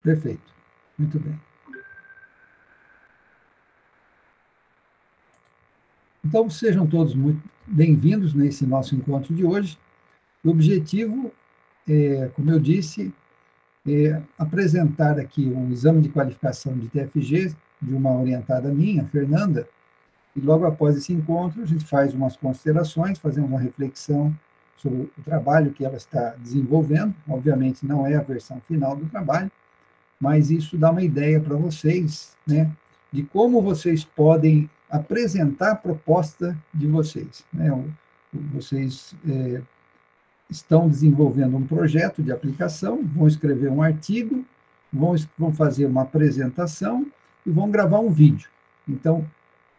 Perfeito. Muito bem. Então, sejam todos muito bem-vindos nesse nosso encontro de hoje. O objetivo, como eu disse, é apresentar aqui um exame de qualificação de TFG de uma orientada minha, Fernanda, e logo após esse encontro a gente faz umas considerações, fazemos uma reflexão sobre o trabalho que ela está desenvolvendo. Obviamente não é a versão final do trabalho, mas isso dá uma ideia para vocês, né, de como vocês podem apresentar a proposta de vocês, né? Vocês estão desenvolvendo um projeto de aplicação, vão escrever um artigo, vão fazer uma apresentação e vão gravar um vídeo. Então,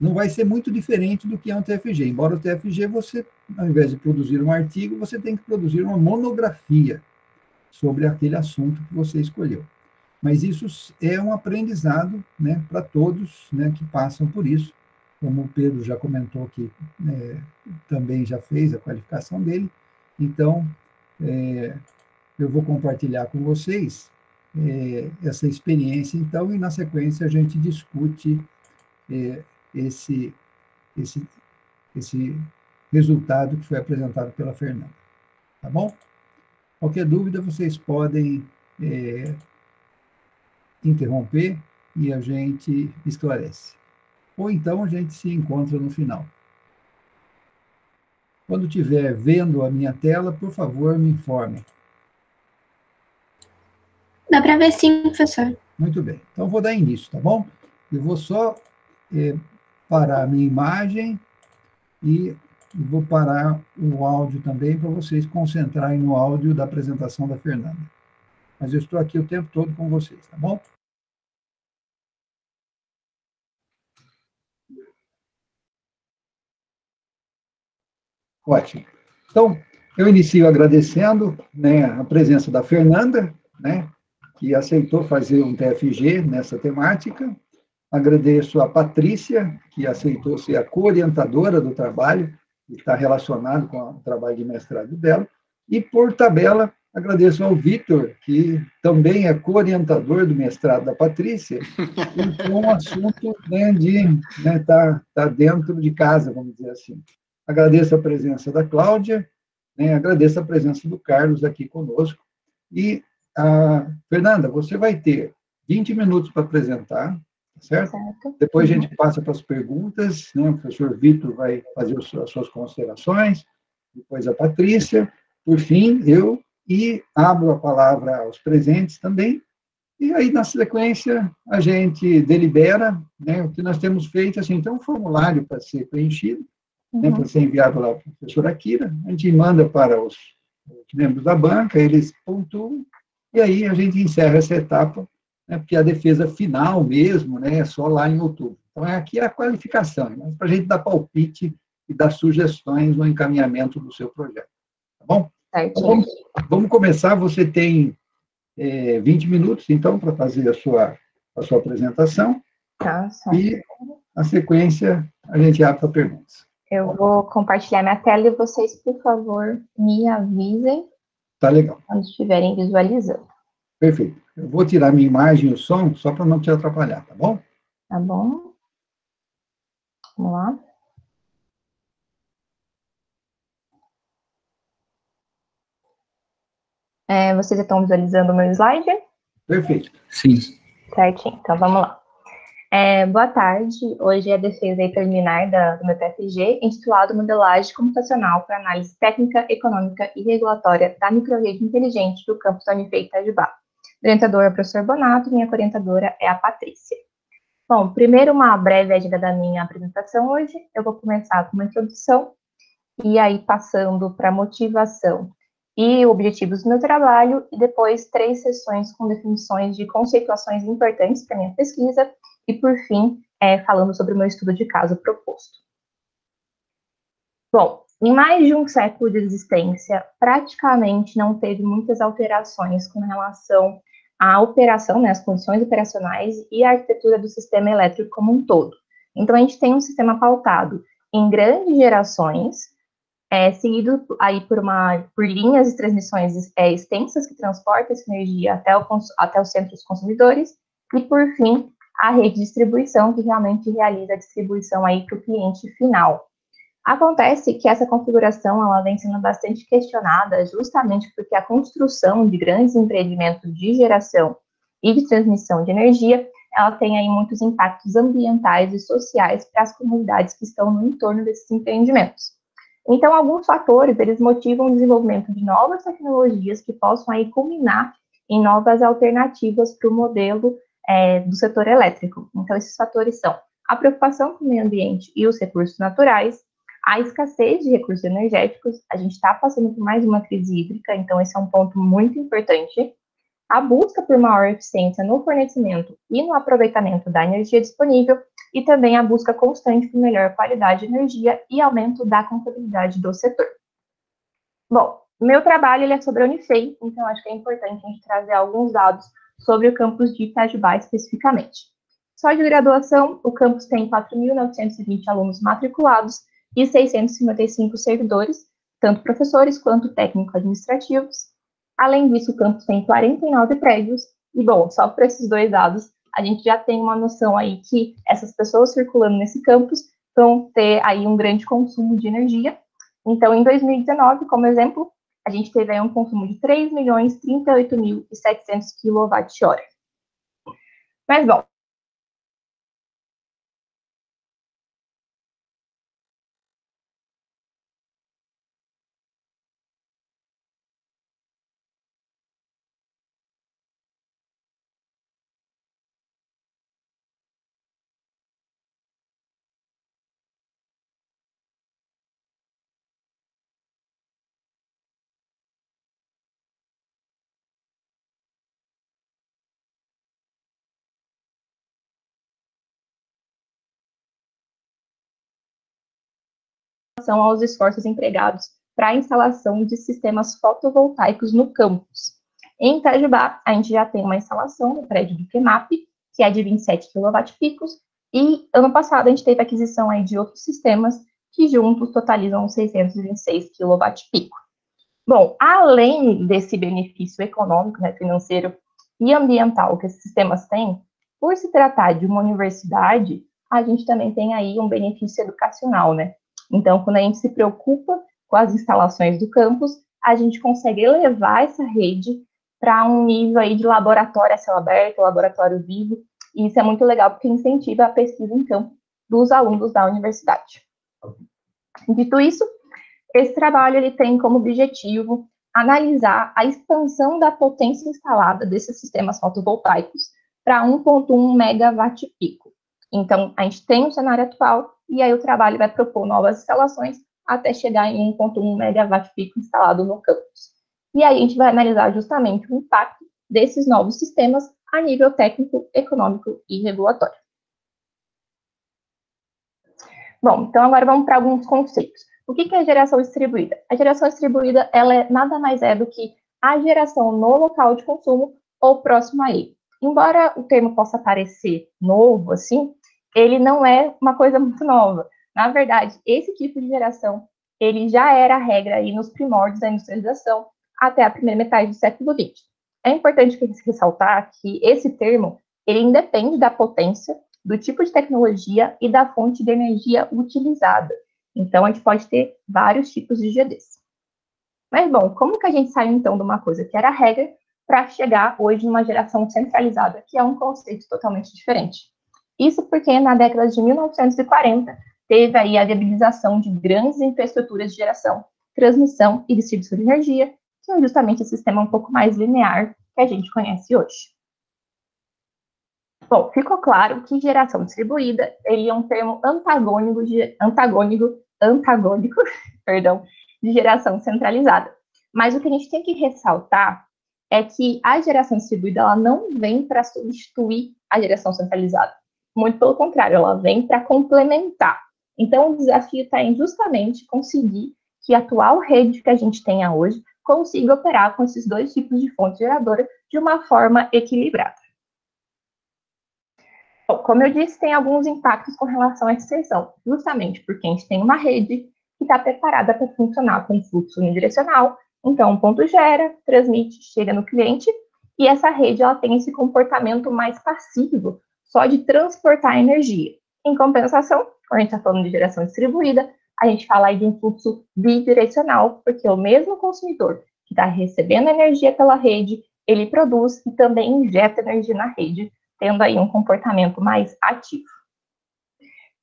não vai ser muito diferente do que é um TFG, embora o TFG, você, ao invés de produzir um artigo, você tem que produzir uma monografia sobre aquele assunto que você escolheu. Mas isso é um aprendizado, né, para todos, né, que passam por isso, como o Pedro já comentou que também já fez a qualificação dele. Então, eu vou compartilhar com vocês essa experiência, então, e na sequência a gente discute esse resultado que foi apresentado pela Fernanda. Tá bom? Qualquer dúvida, vocês podem interromper e a gente esclarece. Ou então a gente se encontra no final. Quando estiver vendo a minha tela, por favor, me informe. Dá para ver sim, professor. Muito bem. Então, vou dar início, tá bom? Eu vou só parar a minha imagem e vou parar o áudio também para vocês concentrarem no áudio da apresentação da Fernanda. Mas eu estou aqui o tempo todo com vocês, tá bom? Ótimo. Então, eu inicio agradecendo, né, a presença da Fernanda, né, que aceitou fazer um TFG nessa temática. Agradeço a Patrícia, que aceitou ser a co-orientadora do trabalho, que está relacionado com o trabalho de mestrado dela. E, por tabela, agradeço ao Vitor, que também é co-orientador do mestrado da Patrícia, e é um assunto, né, tá dentro de casa, vamos dizer assim. Agradeço a presença da Cláudia, né, agradeço a presença do Carlos aqui conosco. E, Fernanda, você vai ter 20 minutos para apresentar, certo? Depois a gente passa para as perguntas, né? O professor Vitor vai fazer as suas considerações, depois a Patrícia, por fim, eu, e abro a palavra aos presentes também, e aí, na sequência, a gente delibera, né? O que nós temos feito, assim, tem um formulário para ser preenchido, né, para ser enviado lá para a professora Kira, a gente manda para os membros da banca, eles pontuam, e aí a gente encerra essa etapa, né, porque a defesa final mesmo, né, é só lá em outubro. Então, aqui é a qualificação, né, para a gente dar palpite e dar sugestões no encaminhamento do seu projeto. Tá bom? Então, vamos começar. Você tem 20 minutos, então, para fazer a sua apresentação. Tá, e, na sequência, a gente abre para perguntas. Eu vou compartilhar minha tela e vocês, por favor, me avisem. Tá legal. Quando estiverem visualizando. Perfeito. Eu vou tirar minha imagem e o som, só para não te atrapalhar, tá bom? Tá bom. Vamos lá. Vocês já estão visualizando o meu slide? Perfeito. Sim. Certinho. Então, vamos lá. Boa tarde. Hoje é a defesa preliminar do meu TFG, intitulado Modelagem Computacional para Análise Técnica, Econômica e Regulatória da Microrrede Inteligente do campus da Unifei Itajubá. Orientadora é o professor Bonato, minha orientadora é a Patrícia. Bom, primeiro uma breve agenda da minha apresentação hoje. Eu vou começar com uma introdução e aí passando para motivação e objetivos do meu trabalho, e depois 3 sessões com definições de conceituações importantes para minha pesquisa, e por fim, falando sobre o meu estudo de caso proposto. Bom, em mais de um século de existência, praticamente não teve muitas alterações com relação à operação, né, as condições operacionais e a arquitetura do sistema elétrico como um todo. Então, a gente tem um sistema pautado em grandes gerações, seguido aí por linhas de transmissões extensas que transportam essa energia até os centros consumidores, e, por fim, a rede de distribuição, que realmente realiza a distribuição aí para o cliente final. Acontece que essa configuração ela vem sendo bastante questionada justamente porque a construção de grandes empreendimentos de geração e de transmissão de energia, ela tem aí muitos impactos ambientais e sociais para as comunidades que estão no entorno desses empreendimentos. Então, alguns fatores, eles motivam o desenvolvimento de novas tecnologias que possam aí culminar em novas alternativas para o modelo do setor elétrico. Então, esses fatores são a preocupação com o meio ambiente e os recursos naturais, a escassez de recursos energéticos, a gente está passando por mais uma crise hídrica, então esse é um ponto muito importante, a busca por maior eficiência no fornecimento e no aproveitamento da energia disponível, e também a busca constante por melhor qualidade de energia e aumento da confiabilidade do setor. Bom, meu trabalho ele é sobre a Unifei, então acho que é importante a gente trazer alguns dados sobre o campus de Itajubá especificamente. Só de graduação, o campus tem 4.920 alunos matriculados e 655 servidores, tanto professores quanto técnico-administrativos. Além disso, o campus tem 49 prédios, e, bom, só por esses dois dados, a gente já tem uma noção aí que essas pessoas circulando nesse campus vão ter aí um grande consumo de energia. Então, em 2019, como exemplo, a gente teve aí um consumo de 3.038.700 kWh. Mas, bom, relação aos esforços empregados para a instalação de sistemas fotovoltaicos no campus. Em Itajubá, a gente já tem uma instalação no prédio do QMAP, que é de 27 kW-picos, e ano passado a gente teve aquisição aí de outros sistemas que juntos totalizam 626 kW-pico. Bom, além desse benefício econômico, né, financeiro e ambiental que esses sistemas têm, por se tratar de uma universidade, a gente também tem aí um benefício educacional, né? Então, quando a gente se preocupa com as instalações do campus, a gente consegue elevar essa rede para um nível aí de laboratório a céu aberto, laboratório vivo, e isso é muito legal porque incentiva a pesquisa em campo dos alunos da universidade. Dito isso, esse trabalho ele tem como objetivo analisar a expansão da potência instalada desses sistemas fotovoltaicos para 1,1 megawatt-pico. Então, a gente tem o cenário atual, e aí o trabalho vai propor novas instalações até chegar em 1,1 megawatt-pico instalado no campus. E aí a gente vai analisar justamente o impacto desses novos sistemas a nível técnico, econômico e regulatório. Bom, então agora vamos para alguns conceitos. O que é geração distribuída? A geração distribuída, ela nada mais é do que a geração no local de consumo ou próximo a ele. Embora o termo possa parecer novo, assim, ele não é uma coisa muito nova. Na verdade, esse tipo de geração, ele já era a regra aí nos primórdios da industrialização até a primeira metade do século XX. É importante ressaltar que esse termo, ele independe da potência, do tipo de tecnologia e da fonte de energia utilizada. Então, a gente pode ter vários tipos de GDs. Mas, bom, como que a gente saiu, então, de uma coisa que era regra para chegar hoje numa geração centralizada, que é um conceito totalmente diferente? Isso porque, na década de 1940, teve aí a viabilização de grandes infraestruturas de geração, transmissão e distribuição de energia, que é justamente o sistema um pouco mais linear que a gente conhece hoje. Bom, ficou claro que geração distribuída ele é um termo antagônico, perdão, de geração centralizada. Mas o que a gente tem que ressaltar é que a geração distribuída ela não vem para substituir a geração centralizada. Muito pelo contrário, ela vem para complementar. Então, o desafio está em justamente conseguir que a atual rede que a gente tenha hoje consiga operar com esses dois tipos de fonte geradora de uma forma equilibrada. Bom, como eu disse, tem alguns impactos com relação à extensão, justamente porque a gente tem uma rede que está preparada para funcionar com fluxo unidirecional. Então, um ponto gera, transmite, chega no cliente, e essa rede ela tem esse comportamento mais passivo, só de transportar energia. Em compensação, quando a gente está falando de geração distribuída, a gente fala aí de um fluxo bidirecional, porque o mesmo consumidor que está recebendo energia pela rede, ele produz e também injeta energia na rede, tendo aí um comportamento mais ativo.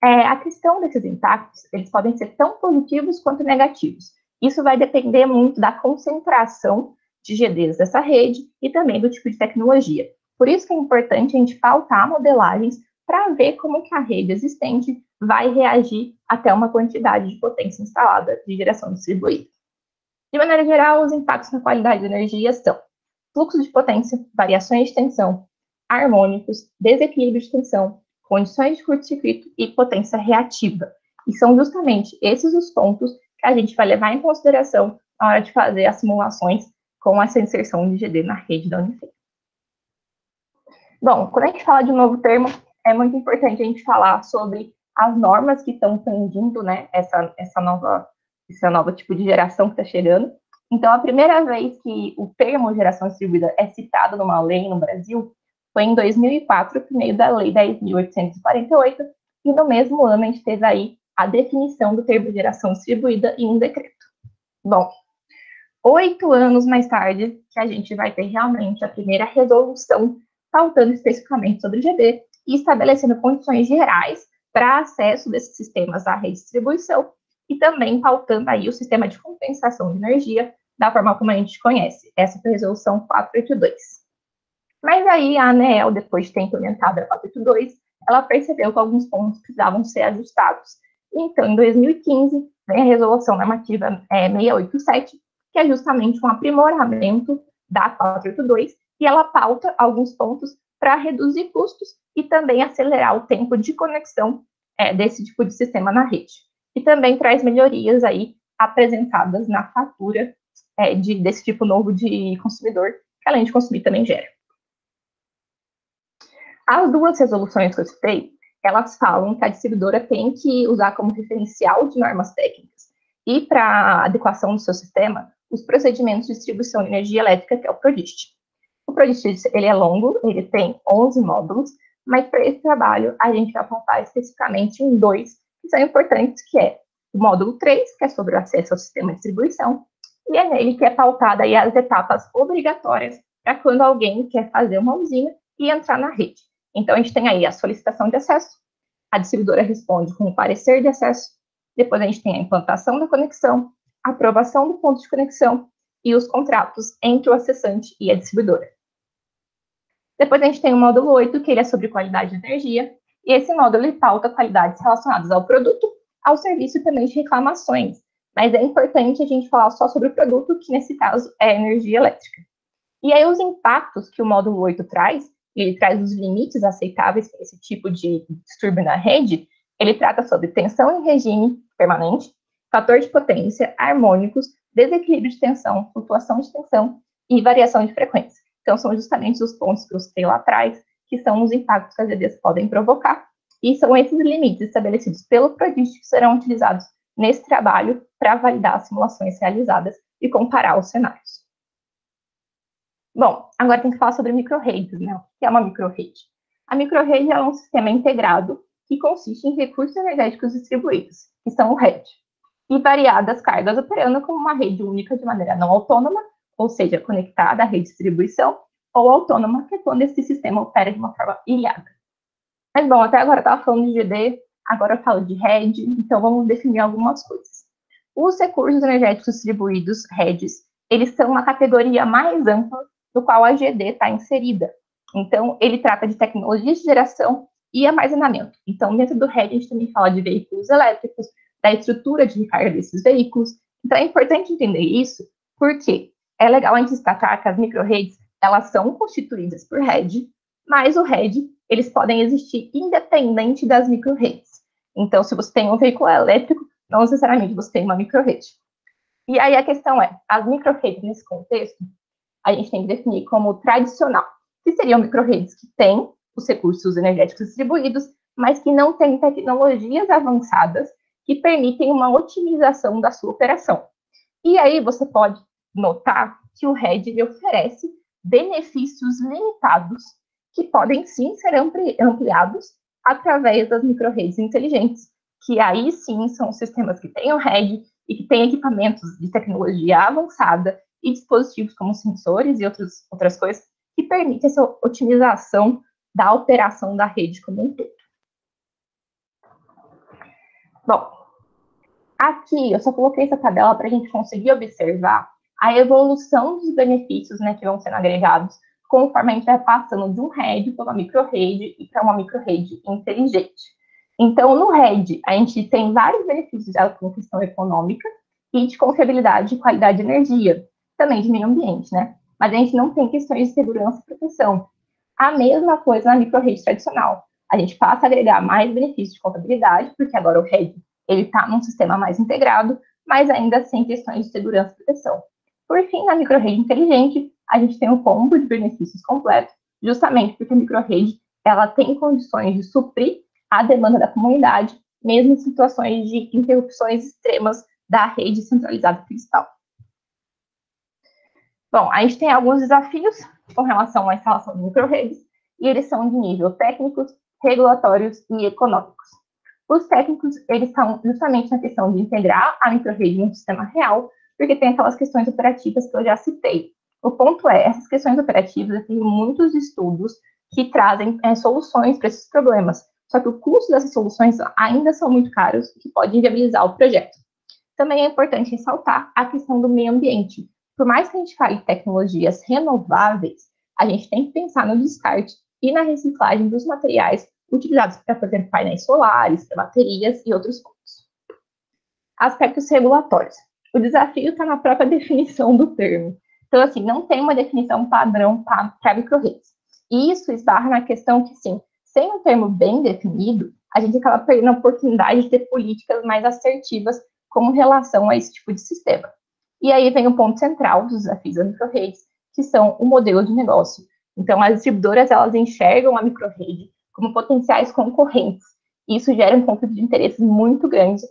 A questão desses impactos, eles podem ser tão positivos quanto negativos. Isso vai depender muito da concentração de GDs dessa rede e também do tipo de tecnologia. Por isso que é importante a gente pautar modelagens para ver como que a rede existente vai reagir até uma quantidade de potência instalada de geração distribuída. De maneira geral, os impactos na qualidade da energia são fluxo de potência, variações de tensão, harmônicos, desequilíbrio de tensão, condições de curto-circuito e potência reativa. E são justamente esses os pontos que a gente vai levar em consideração na hora de fazer as simulações com essa inserção de GD na rede da Unifei. Bom, quando a gente fala de um novo termo, é muito importante a gente falar sobre as normas que estão tendendo, né, essa nova tipo de geração que está chegando. Então, a primeira vez que o termo geração distribuída é citado numa lei no Brasil foi em 2004, por meio da Lei 10.848, e no mesmo ano a gente teve aí a definição do termo geração distribuída em um decreto. Bom, 8 anos mais tarde, que a gente vai ter realmente a primeira resolução pautando especificamente sobre o GD e estabelecendo condições gerais para acesso desses sistemas à rede de distribuição e também pautando aí o sistema de compensação de energia da forma como a gente conhece. Essa foi a resolução 482. Mas aí a ANEEL, depois de ter implementado a 482, ela percebeu que alguns pontos precisavam ser ajustados. Então, em 2015, vem a resolução normativa 687, que é justamente um aprimoramento da 482, e ela pauta alguns pontos para reduzir custos e também acelerar o tempo de conexão desse tipo de sistema na rede. E também traz melhorias aí apresentadas na fatura desse tipo novo de consumidor, que além de consumir também gera. As duas resoluções que eu citei, elas falam que a distribuidora tem que usar como referencial de normas técnicas e para a adequação do seu sistema, os procedimentos de distribuição de energia elétrica, que é o PRODIST. O PRODIST, ele é longo, ele tem 11 módulos, mas para esse trabalho a gente vai apontar especificamente em 2 que são importantes, que é o módulo 3, que é sobre o acesso ao sistema de distribuição, e é nele que é pautada aí as etapas obrigatórias para quando alguém quer fazer uma usina e entrar na rede. Então, a gente tem aí a solicitação de acesso, a distribuidora responde com o parecer de acesso, depois a gente tem a implantação da conexão, a aprovação do ponto de conexão e os contratos entre o acessante e a distribuidora. Depois a gente tem o módulo 8, que ele é sobre qualidade de energia, e esse módulo ele pauta qualidades relacionadas ao produto, ao serviço e também de reclamações. Mas é importante a gente falar só sobre o produto, que nesse caso é energia elétrica. E aí os impactos que o módulo 8 traz, ele traz os limites aceitáveis para esse tipo de distúrbio na rede, ele trata sobre tensão em regime permanente, fator de potência, harmônicos, desequilíbrio de tensão, flutuação de tensão e variação de frequência. Então, são justamente os pontos que eu citei lá atrás, que são os impactos que as GDs podem provocar, e são esses limites estabelecidos pelo PRODIST que serão utilizados nesse trabalho para validar as simulações realizadas e comparar os cenários. Bom, agora tem que falar sobre microredes, né? O que é uma microrede? A microrede é um sistema integrado que consiste em recursos energéticos distribuídos, que são o RED, e variadas cargas operando como uma rede única de maneira não autônoma, ou seja, conectada à rede de distribuição, ou autônoma, que é quando esse sistema opera de uma forma ilhada. Mas, bom, até agora eu estava falando de GD, agora eu falo de RED, então vamos definir algumas coisas. Os recursos energéticos distribuídos, REDs, eles são uma categoria mais ampla no qual a GD está inserida. Então, ele trata de tecnologias de geração e armazenamento. Então, dentro do RED, a gente também fala de veículos elétricos, da estrutura de recarga desses veículos. Então, é importante entender isso, porque é legal a gente destacar que as microredes, elas são constituídas por RED, mas o RED, eles podem existir independente das microredes. Então, se você tem um veículo elétrico, não necessariamente você tem uma microrede. E aí a questão é, as microredes nesse contexto, a gente tem que definir como tradicional, que seriam microredes que têm os recursos energéticos distribuídos, mas que não têm tecnologias avançadas que permitem uma otimização da sua operação. E aí você pode notar que o RED oferece benefícios limitados que podem sim ser ampliados através das microredes inteligentes, que aí sim são sistemas que têm o RED e que têm equipamentos de tecnologia avançada e dispositivos como sensores e outras coisas que permitem essa otimização da operação da rede como um todo. Bom, aqui eu só coloquei essa tabela para a gente conseguir observar a evolução dos benefícios, né, que vão sendo agregados conforme a gente vai passando de um RED para uma microrede e para uma microrede inteligente. Então, no RED, a gente tem vários benefícios com questão econômica e de confiabilidade e qualidade de energia, também de meio ambiente, né? Mas a gente não tem questões de segurança e proteção. A mesma coisa na microrede tradicional. A gente passa a agregar mais benefícios de confiabilidade, porque agora o RED está num sistema mais integrado, mas ainda sem questões de segurança e proteção. Por fim, na microrede inteligente, a gente tem um combo de benefícios completo, justamente porque a microrede ela tem condições de suprir a demanda da comunidade, mesmo em situações de interrupções extremas da rede centralizada principal. Bom, a gente tem alguns desafios com relação à instalação de microredes, e eles são de nível técnicos, regulatórios e econômicos. Os técnicos, eles estão justamente na questão de integrar a microrede em um sistema real, porque tem aquelas questões operativas que eu já citei. O ponto é, essas questões operativas, tem muitos estudos que trazem soluções para esses problemas, só que o custo dessas soluções ainda são muito caros, que pode inviabilizar o projeto. Também é importante ressaltar a questão do meio ambiente. Por mais que a gente fale de tecnologias renováveis, a gente tem que pensar no descarte e na reciclagem dos materiais utilizados para fazer painéis solares, para baterias e outros pontos. Aspectos regulatórios. O desafio está na própria definição do termo. Então, assim, não tem uma definição padrão para microredes. E isso esbarra na questão que, sim, sem um termo bem definido, a gente acaba perdendo a oportunidade de ter políticas mais assertivas com relação a esse tipo de sistema. E aí vem o ponto central dos desafios das microredes, que são o modelo de negócio. Então, as distribuidoras, elas enxergam a microrede como potenciais concorrentes. E isso gera um conflito de interesses muito grandes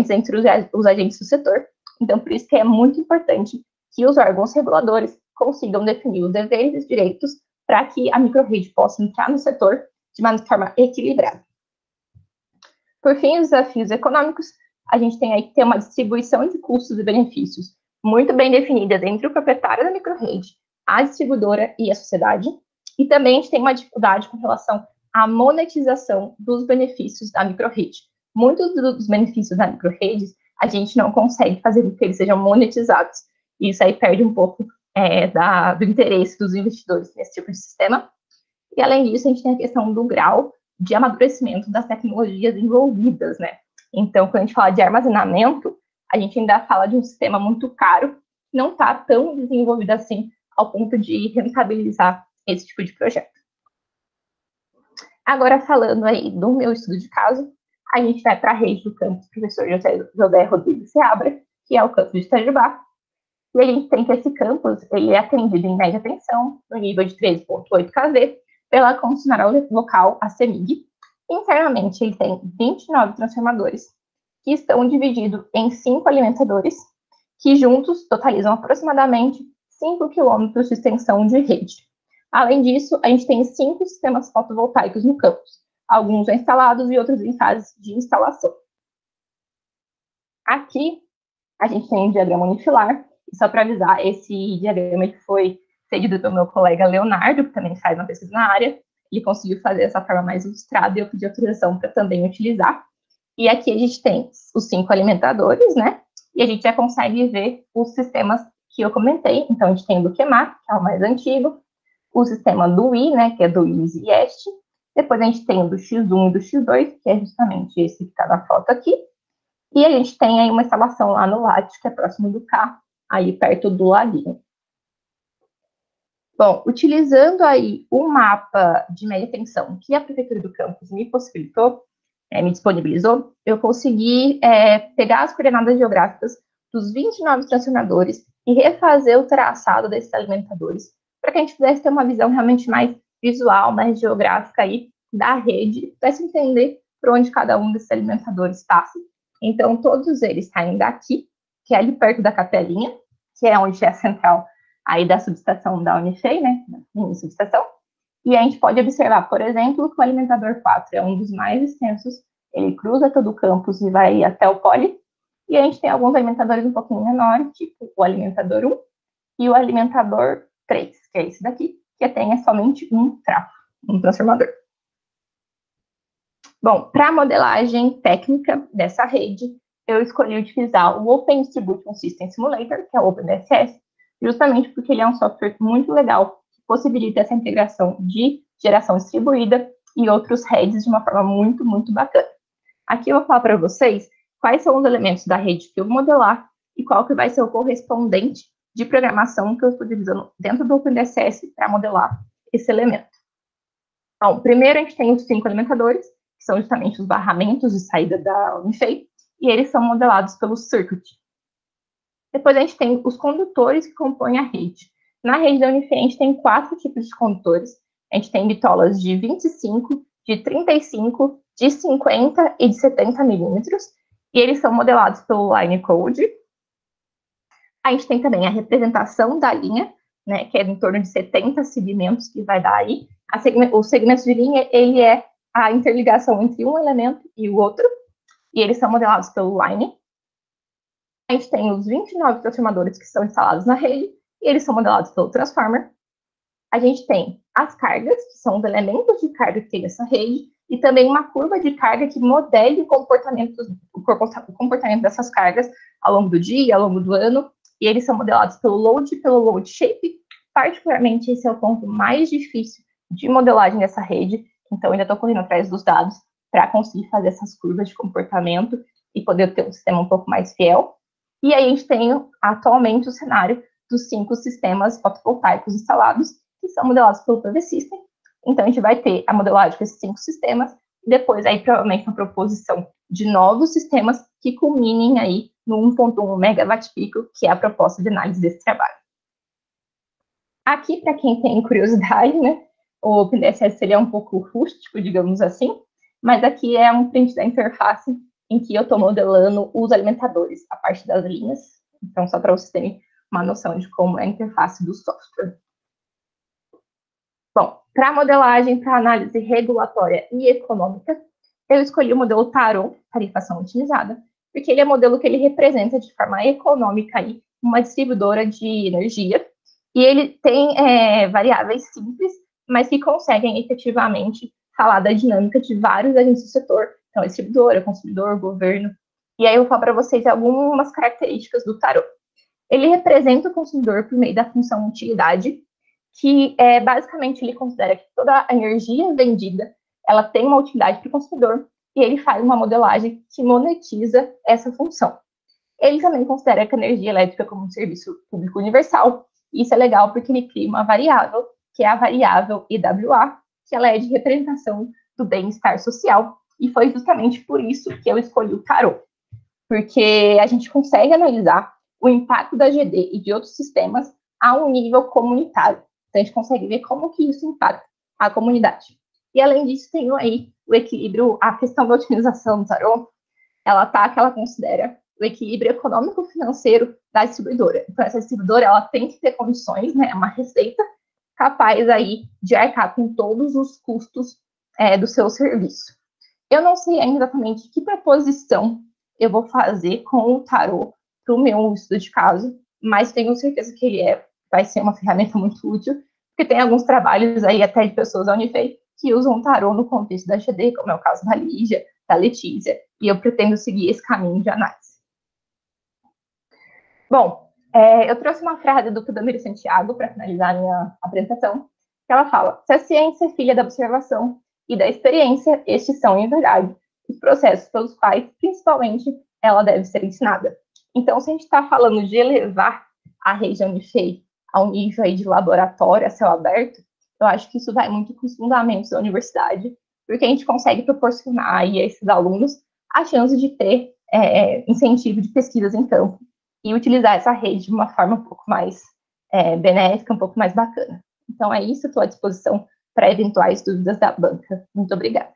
entre os agentes do setor. Então, por isso que é muito importante que os órgãos reguladores consigam definir os deveres e os direitos para que a microrede possa entrar no setor de uma forma equilibrada. Por fim, os desafios econômicos, a gente tem aí que ter uma distribuição de custos e benefícios muito bem definida entre o proprietário da microrede, a distribuidora e a sociedade. E também a gente tem uma dificuldade com relação à monetização dos benefícios da microrede. Muitos dos benefícios da microrede a gente não consegue fazer com que eles sejam monetizados. E isso aí perde um pouco do interesse dos investidores nesse tipo de sistema. E, além disso, a gente tem a questão do grau de amadurecimento das tecnologias envolvidas, né? Então, quando a gente fala de armazenamento, a gente ainda fala de um sistema muito caro, não está tão desenvolvido assim ao ponto de rentabilizar esse tipo de projeto. Agora, falando aí do meu estudo de caso, a gente vai para a rede do campus Professor José Rodrigues Seabra, que é o campus de Itajubá. E a gente tem que esse campus, ele é atendido em média tensão, no nível de 13,8 kV, pela concessionária local, a CEMIG. Internamente, ele tem 29 transformadores, que estão divididos em 5 alimentadores, que juntos totalizam aproximadamente 5 quilômetros de extensão de rede. Além disso, a gente tem 5 sistemas fotovoltaicos no campus, alguns já instalados e outros em fase de instalação. Aqui, a gente tem um diagrama unifilar, e só para avisar, esse diagrama que foi cedido pelo meu colega Leonardo, que também faz uma pesquisa na área, ele conseguiu fazer dessa forma mais ilustrada e eu pedi autorização para também utilizar. E aqui a gente tem os 5 alimentadores, né? E a gente já consegue ver os sistemas que eu comentei. Então, a gente tem o do QEMAR, que é o mais antigo, o sistema do WI, né, que é do Easy Est. Depois a gente tem o do X1 e do X2, que é justamente esse que está na foto aqui. E a gente tem aí uma instalação lá no LAT, que é próximo do K, aí perto do laguinho. Bom, utilizando aí o mapa de média tensão que a Prefeitura do Campus me possibilitou, me disponibilizou, eu consegui pegar as coordenadas geográficas dos 29 transformadores e refazer o traçado desses alimentadores, para que a gente pudesse ter uma visão realmente mais visual, mais geográfica aí da rede, pudesse entender por onde cada um desses alimentadores passa. Então, todos eles saem daqui, que é ali perto da capelinha, que é onde é a central aí da subestação da Unifei, né, da subestação. E a gente pode observar, por exemplo, que o alimentador 4 é um dos mais extensos, ele cruza todo o campus e vai até o poli, e a gente tem alguns alimentadores um pouquinho menores, tipo o alimentador 1 e o alimentador 3, que é esse daqui, que tem somente um trafo, um transformador. Bom, para a modelagem técnica dessa rede, eu escolhi utilizar o Open Distribution System Simulator, que é o OpenDSS, justamente porque ele é um software muito legal, que possibilita essa integração de geração distribuída e outros heads de uma forma muito, muito bacana. Aqui eu vou falar para vocês quais são os elementos da rede que eu vou modelar e qual que vai ser o correspondente de programação que eu estou utilizando dentro do OpenDSS para modelar esse elemento. Então, primeiro a gente tem os 5 alimentadores, que são justamente os barramentos de saída da Unifei, e eles são modelados pelo circuit. Depois a gente tem os condutores que compõem a rede. Na rede da Unifei a gente tem 4 tipos de condutores. A gente tem bitolas de 25, de 35, de 50 e de 70 milímetros, e eles são modelados pelo Line Code. A gente tem também a representação da linha, né, que é em torno de 70 segmentos que vai dar aí. Os segmentos de linha, ele é a interligação entre um elemento e o outro, e eles são modelados pelo Line. A gente tem os 29 transformadores que são instalados na rede, e eles são modelados pelo Transformer. A gente tem as cargas, que são os elementos de carga que tem nessa rede, e também uma curva de carga que modele o comportamento dessas cargas ao longo do dia, ao longo do ano, e eles são modelados pelo Load Shape. Particularmente, esse é o ponto mais difícil de modelagem dessa rede, então ainda estou correndo atrás dos dados para conseguir fazer essas curvas de comportamento e poder ter um sistema um pouco mais fiel. E aí a gente tem atualmente o cenário dos 5 sistemas fotovoltaicos instalados, que são modelados pelo PV System. Então a gente vai ter a modelagem com esses 5 sistemas, e depois aí provavelmente uma proposição de novos sistemas que culminem aí no 1.1 megawatt-pico, que é a proposta de análise desse trabalho. Aqui, para quem tem curiosidade, né, o OpenDSS ele é um pouco rústico, digamos assim, mas aqui é um print da interface em que eu estou modelando os alimentadores, a parte das linhas. Então, só para vocês terem uma noção de como é a interface do software. Bom, para modelagem, para análise regulatória e econômica, eu escolhi o modelo Tarot, tarifação otimizada, porque ele é um modelo que ele representa de forma econômica aí uma distribuidora de energia, e ele tem variáveis simples, mas que conseguem efetivamente falar da dinâmica de vários agentes do setor, então a distribuidora, consumidor, governo. E aí eu vou falar para vocês algumas características do Tarot. Ele representa o consumidor por meio da função utilidade, que basicamente ele considera que toda a energia vendida ela tem uma utilidade para o consumidor, e ele faz uma modelagem que monetiza essa função. Ele também considera que a energia elétrica como um serviço público universal. Isso é legal porque ele cria uma variável, que é a variável EWA, que ela é de representação do bem-estar social, e foi justamente por isso que eu escolhi o Tarot, porque a gente consegue analisar o impacto da GD e de outros sistemas a um nível comunitário. Então, a gente consegue ver como que isso impacta a comunidade. E, além disso, tem aí o equilíbrio, a questão da otimização do Tarot, que ela considera o equilíbrio econômico-financeiro da distribuidora. Então, essa distribuidora, ela tem que ter condições, né, uma receita capaz aí de arcar com todos os custos do seu serviço. Eu não sei ainda exatamente que proposição eu vou fazer com o Tarot para o meu estudo de caso, mas tenho certeza que ele vai ser uma ferramenta muito útil, porque tem alguns trabalhos aí até de pessoas da Unifei que usam o Tarot no contexto da GD, como é o caso da Lígia, da Letícia, e eu pretendo seguir esse caminho de análise. Bom, eu trouxe uma frase do Tudamir Santiago para finalizar a minha apresentação, que ela fala: se a ciência é filha da observação e da experiência, estes são, em verdade, os processos pelos quais, principalmente, ela deve ser ensinada. Então, se a gente está falando de elevar a rede Unifei a um nível aí de laboratório a céu aberto, eu acho que isso vai muito com os fundamentos da universidade, porque a gente consegue proporcionar aí a esses alunos a chance de ter incentivo de pesquisas em campo e utilizar essa rede de uma forma um pouco mais benéfica, um pouco mais bacana. Então, é isso, estou à disposição para eventuais dúvidas da banca. Muito obrigada.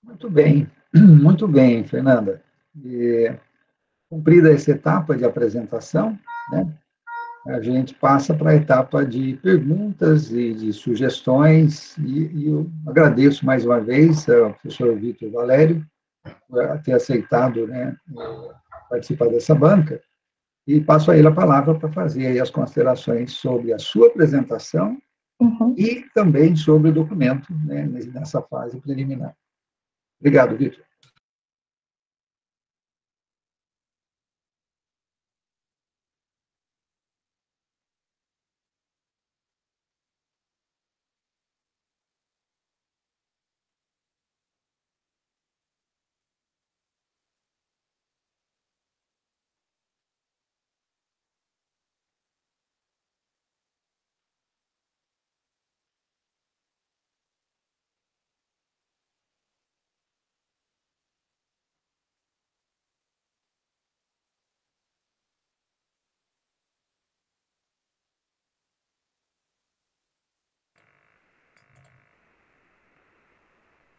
Muito bem. Muito bem, Fernanda. Cumprida essa etapa de apresentação, né, a gente passa para a etapa de perguntas e de sugestões, e eu agradeço mais uma vez ao professor Vitor Valério por ter aceitado, né, participar dessa banca, e passo a ele a palavra para fazer aí as considerações sobre a sua apresentação e também sobre o documento, né, nessa fase preliminar. Obrigado, Vitor.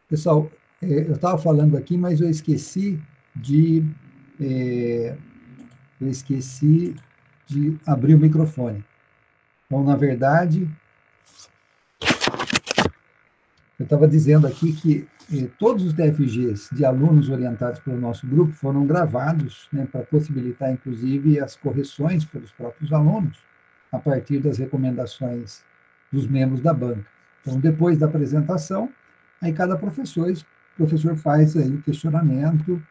Pessoal, eu estava falando aqui, mas eu esqueci de abrir o microfone. Então, na verdade, eu estava dizendo aqui que todos os TFGs de alunos orientados pelo nosso grupo foram gravados, né, para possibilitar, inclusive, as correções pelos próprios alunos, a partir das recomendações dos membros da banca. Então, depois da apresentação, aí cada professor faz aí o questionamento,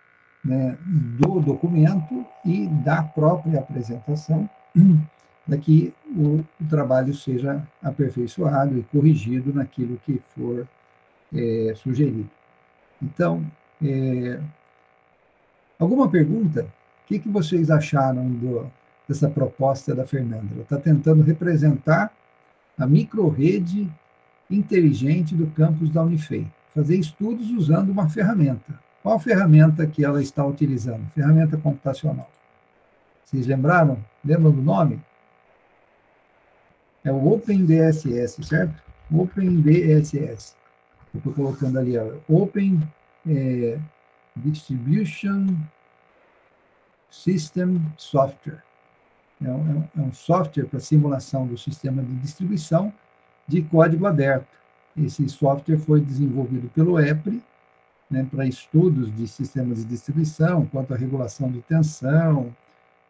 né, do documento e da própria apresentação, para que o trabalho seja aperfeiçoado e corrigido naquilo que for sugerido. Então, alguma pergunta? O que vocês acharam dessa proposta da Fernanda? Ela está tentando representar a microrrede inteligente do campus da Unifei, fazer estudos usando uma ferramenta. Qual ferramenta que ela está utilizando? Ferramenta computacional. Vocês lembraram? Lembram do nome? É o OpenDSS, certo? OpenDSS. Eu estou colocando ali, ó, Open Distribution System Software. É um software para simulação do sistema de distribuição de código aberto. Esse software foi desenvolvido pelo EPRI, né, para estudos de sistemas de distribuição, quanto à regulação de tensão,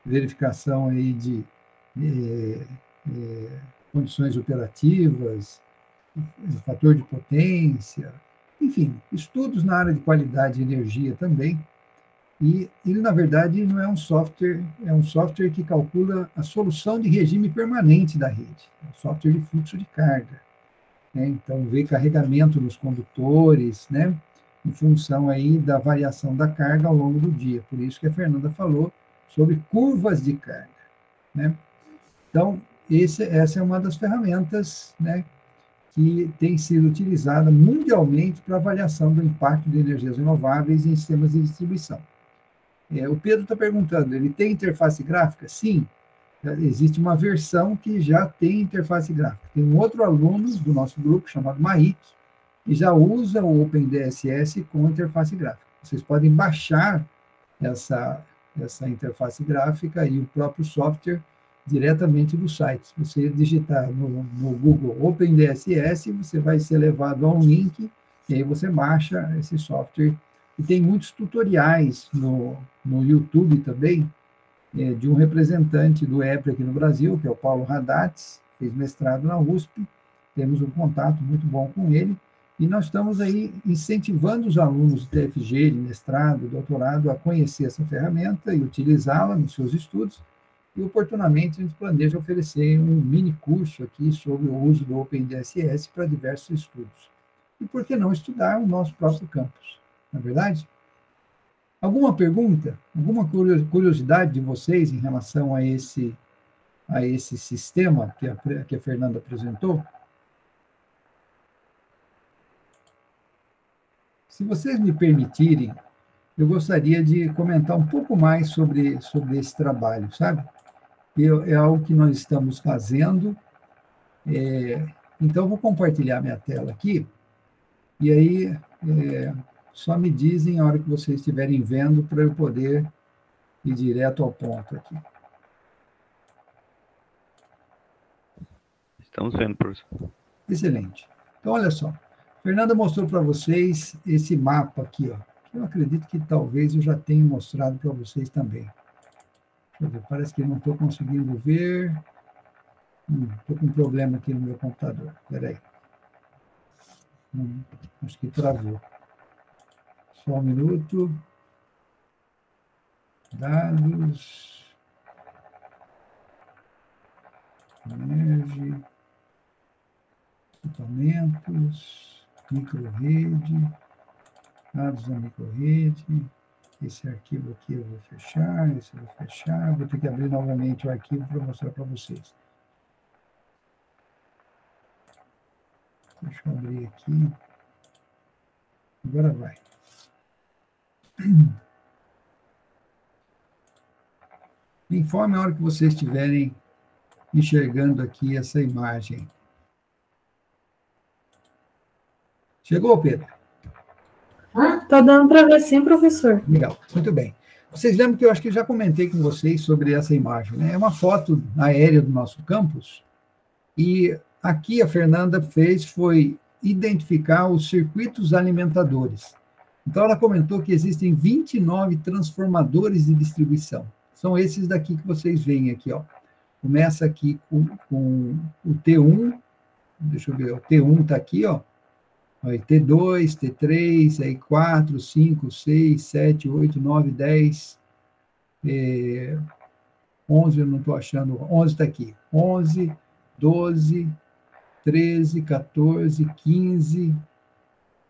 verificação aí de condições operativas, fator de potência, enfim, estudos na área de qualidade de energia também. E ele, na verdade, não é um software, é um software que calcula a solução de regime permanente da rede, é um software de fluxo de carga, né? Então, vê carregamento nos condutores, né, em função aí da variação da carga ao longo do dia. Por isso que a Fernanda falou sobre curvas de carga, né? Então, essa é uma das ferramentas, né, que tem sido utilizada mundialmente para avaliação do impacto de energias renováveis em sistemas de distribuição. O Pedro está perguntando, ele tem interface gráfica? Sim, existe uma versão que já tem interface gráfica. Tem um outro aluno do nosso grupo, chamado Maik, que já usa o OpenDSS com interface gráfica. Vocês podem baixar essa interface gráfica e o próprio software diretamente do site. Se você digitar no Google OpenDSS, você vai ser levado a um link, e aí você baixa esse software. E tem muitos tutoriais no YouTube também, de um representante do EPRI aqui no Brasil, que é o Paulo Radatz, fez mestrado na USP, temos um contato muito bom com ele, e nós estamos aí incentivando os alunos do TFG, de mestrado, doutorado, a conhecer essa ferramenta e utilizá-la nos seus estudos, e oportunamente a gente planeja oferecer um mini curso aqui sobre o uso do OpenDSS para diversos estudos. E por que não estudar o nosso próprio campus? Não é verdade? Alguma pergunta? Alguma curiosidade de vocês em relação a esse sistema que a Fernanda apresentou? Se vocês me permitirem, eu gostaria de comentar um pouco mais sobre esse trabalho, sabe? É algo que nós estamos fazendo. Então, eu vou compartilhar minha tela aqui, e aí só me dizem a hora que vocês estiverem vendo para eu poder ir direto ao ponto aqui. Estamos vendo, professor. Excelente. Então, olha só. Fernanda mostrou para vocês esse mapa aqui, ó. Eu acredito que talvez eu já tenha mostrado para vocês também. Deixa eu ver, parece que eu não estou conseguindo ver. Estou com um problema aqui no meu computador. Espera aí. Acho que travou. Só um minuto. Dados. Energy. Equipamentos. Microrrede. Dados da microrrede. Esse arquivo aqui eu vou fechar, esse eu vou fechar. Vou ter que abrir novamente o arquivo para mostrar para vocês. Deixa eu abrir aqui. Agora vai. Me informe a hora que vocês estiverem enxergando aqui essa imagem. Chegou, Pedro? Está dando para ver sim, professor. Legal, muito bem. Vocês lembram que eu acho que já comentei com vocês sobre essa imagem, né? É uma foto aérea do nosso campus, e aqui a Fernanda foi identificar os circuitos alimentadores. Então, ela comentou que existem 29 transformadores de distribuição. São esses daqui que vocês veem aqui, ó. Começa aqui com o T1, deixa eu ver, o T1 está aqui, ó. Aí, T2, T3, aí 4, 5, 6, 7, 8, 9, 10, 11, eu não estou achando, 11 está aqui. 11, 12, 13, 14, 15,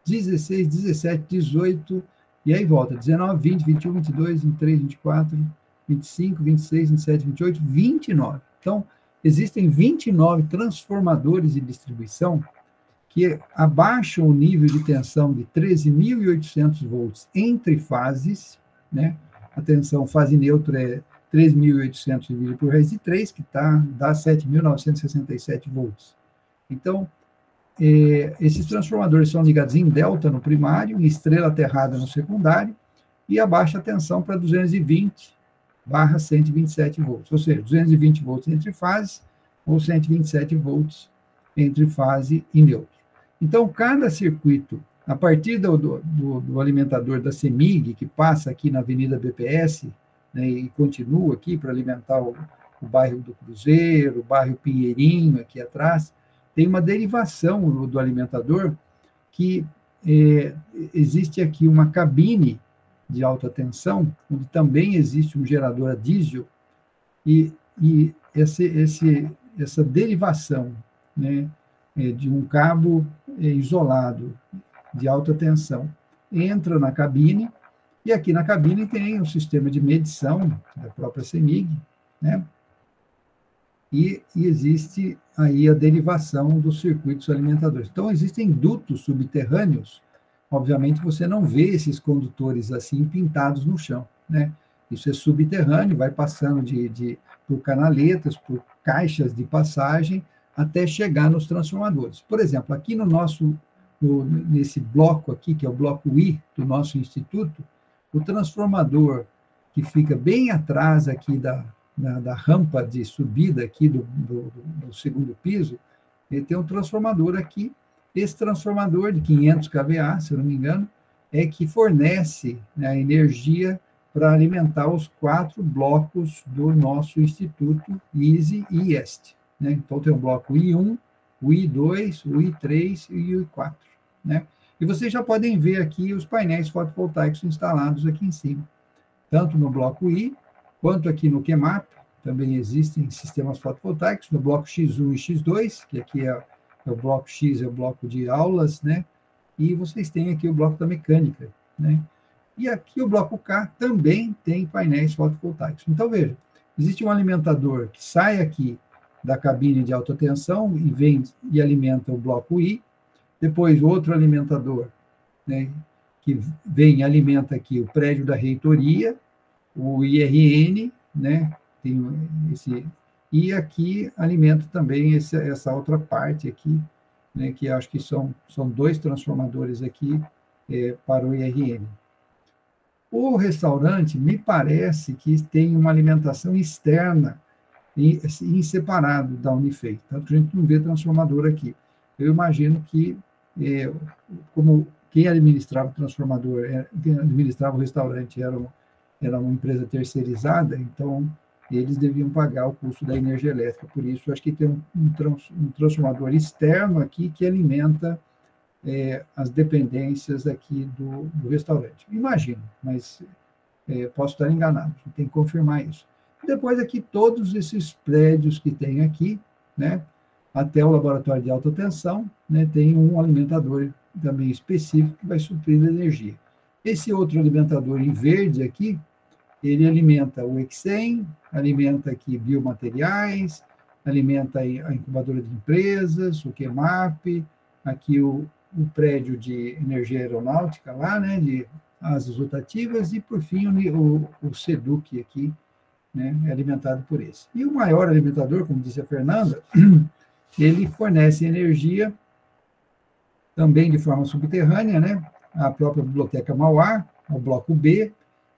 16, 17, 18, e aí volta, 19, 20, 21, 22, 23, 24, 25, 26, 27, 28, 29. Então, existem 29 transformadores de distribuição que abaixam o nível de tensão de 13.800 volts entre fases, né? A tensão fase neutra é 3.800 dividido por raiz de 3, que dá 7.967 volts. Então, esses transformadores são ligados em delta no primário, em estrela aterrada no secundário, e abaixa a tensão para 220/127 volts, ou seja, 220 volts entre fases, ou 127 volts entre fase e neutro. Então, cada circuito, a partir do alimentador da CEMIG, que passa aqui na Avenida BPS, né, e continua aqui para alimentar o bairro do Cruzeiro, o bairro Pinheirinho, aqui atrás, tem uma derivação do alimentador que existe aqui uma cabine de alta tensão, onde também existe um gerador a diesel, e essa derivação, né, de um cabo isolado de alta tensão entra na cabine, e aqui na cabine tem um sistema de medição da própria CEMIG, né? E existe aí a derivação dos circuitos alimentadores. Então, existem dutos subterrâneos, obviamente você não vê esses condutores assim pintados no chão, né? Isso é subterrâneo, vai passando por canaletas, por caixas de passagem, até chegar nos transformadores. Por exemplo, aqui nesse bloco aqui, que é o bloco I do nosso instituto, o transformador que fica bem atrás aqui da rampa de subida aqui do segundo piso, ele tem um transformador aqui. Esse transformador de 500 kVA, se eu não me engano, é que fornece, né, a energia para alimentar os 4 blocos do nosso instituto ISE e IEST. Né? Então, tem o bloco I1, o I2, o I3 e o I4. Né? E vocês já podem ver aqui os painéis fotovoltaicos instalados aqui em cima, tanto no bloco I, quanto aqui no QMAP, também existem sistemas fotovoltaicos, no bloco X1 e X2, que aqui é o bloco X, é o bloco de aulas, né? E vocês têm aqui o bloco da mecânica, né? E aqui o bloco K também tem painéis fotovoltaicos. Então, veja, existe um alimentador que sai aqui da cabine de alta tensão e vem e alimenta o bloco I, depois outro alimentador, né, que vem e alimenta aqui o prédio da reitoria, o IRN, né, tem e aqui alimenta também essa outra parte aqui, né, que acho que são 2 transformadores aqui, para o IRM. O restaurante, me parece que tem uma alimentação externa, em separado da Unifei, tanto que a gente não vê transformador aqui. Eu imagino que, como quem administrava o transformador, quem administrava o restaurante era uma empresa terceirizada, então eles deviam pagar o custo da energia elétrica. Por isso, acho que tem um transformador externo aqui que alimenta as dependências aqui do restaurante. Imagino, mas posso estar enganado, tem que confirmar isso. Depois aqui, todos esses prédios que tem aqui, né, até o laboratório de alta tensão, né, tem um alimentador também específico que vai suprir a energia. Esse outro alimentador em verde aqui, ele alimenta o Exem, alimenta aqui biomateriais, alimenta a incubadora de empresas, o QMAP, aqui o prédio de energia aeronáutica lá, né, de asas rotativas, e, por fim, o SEDUC aqui, né, é alimentado por esse. E o maior alimentador, como disse a Fernanda, ele fornece energia também de forma subterrânea, né, a própria Biblioteca Mauá, o Bloco B,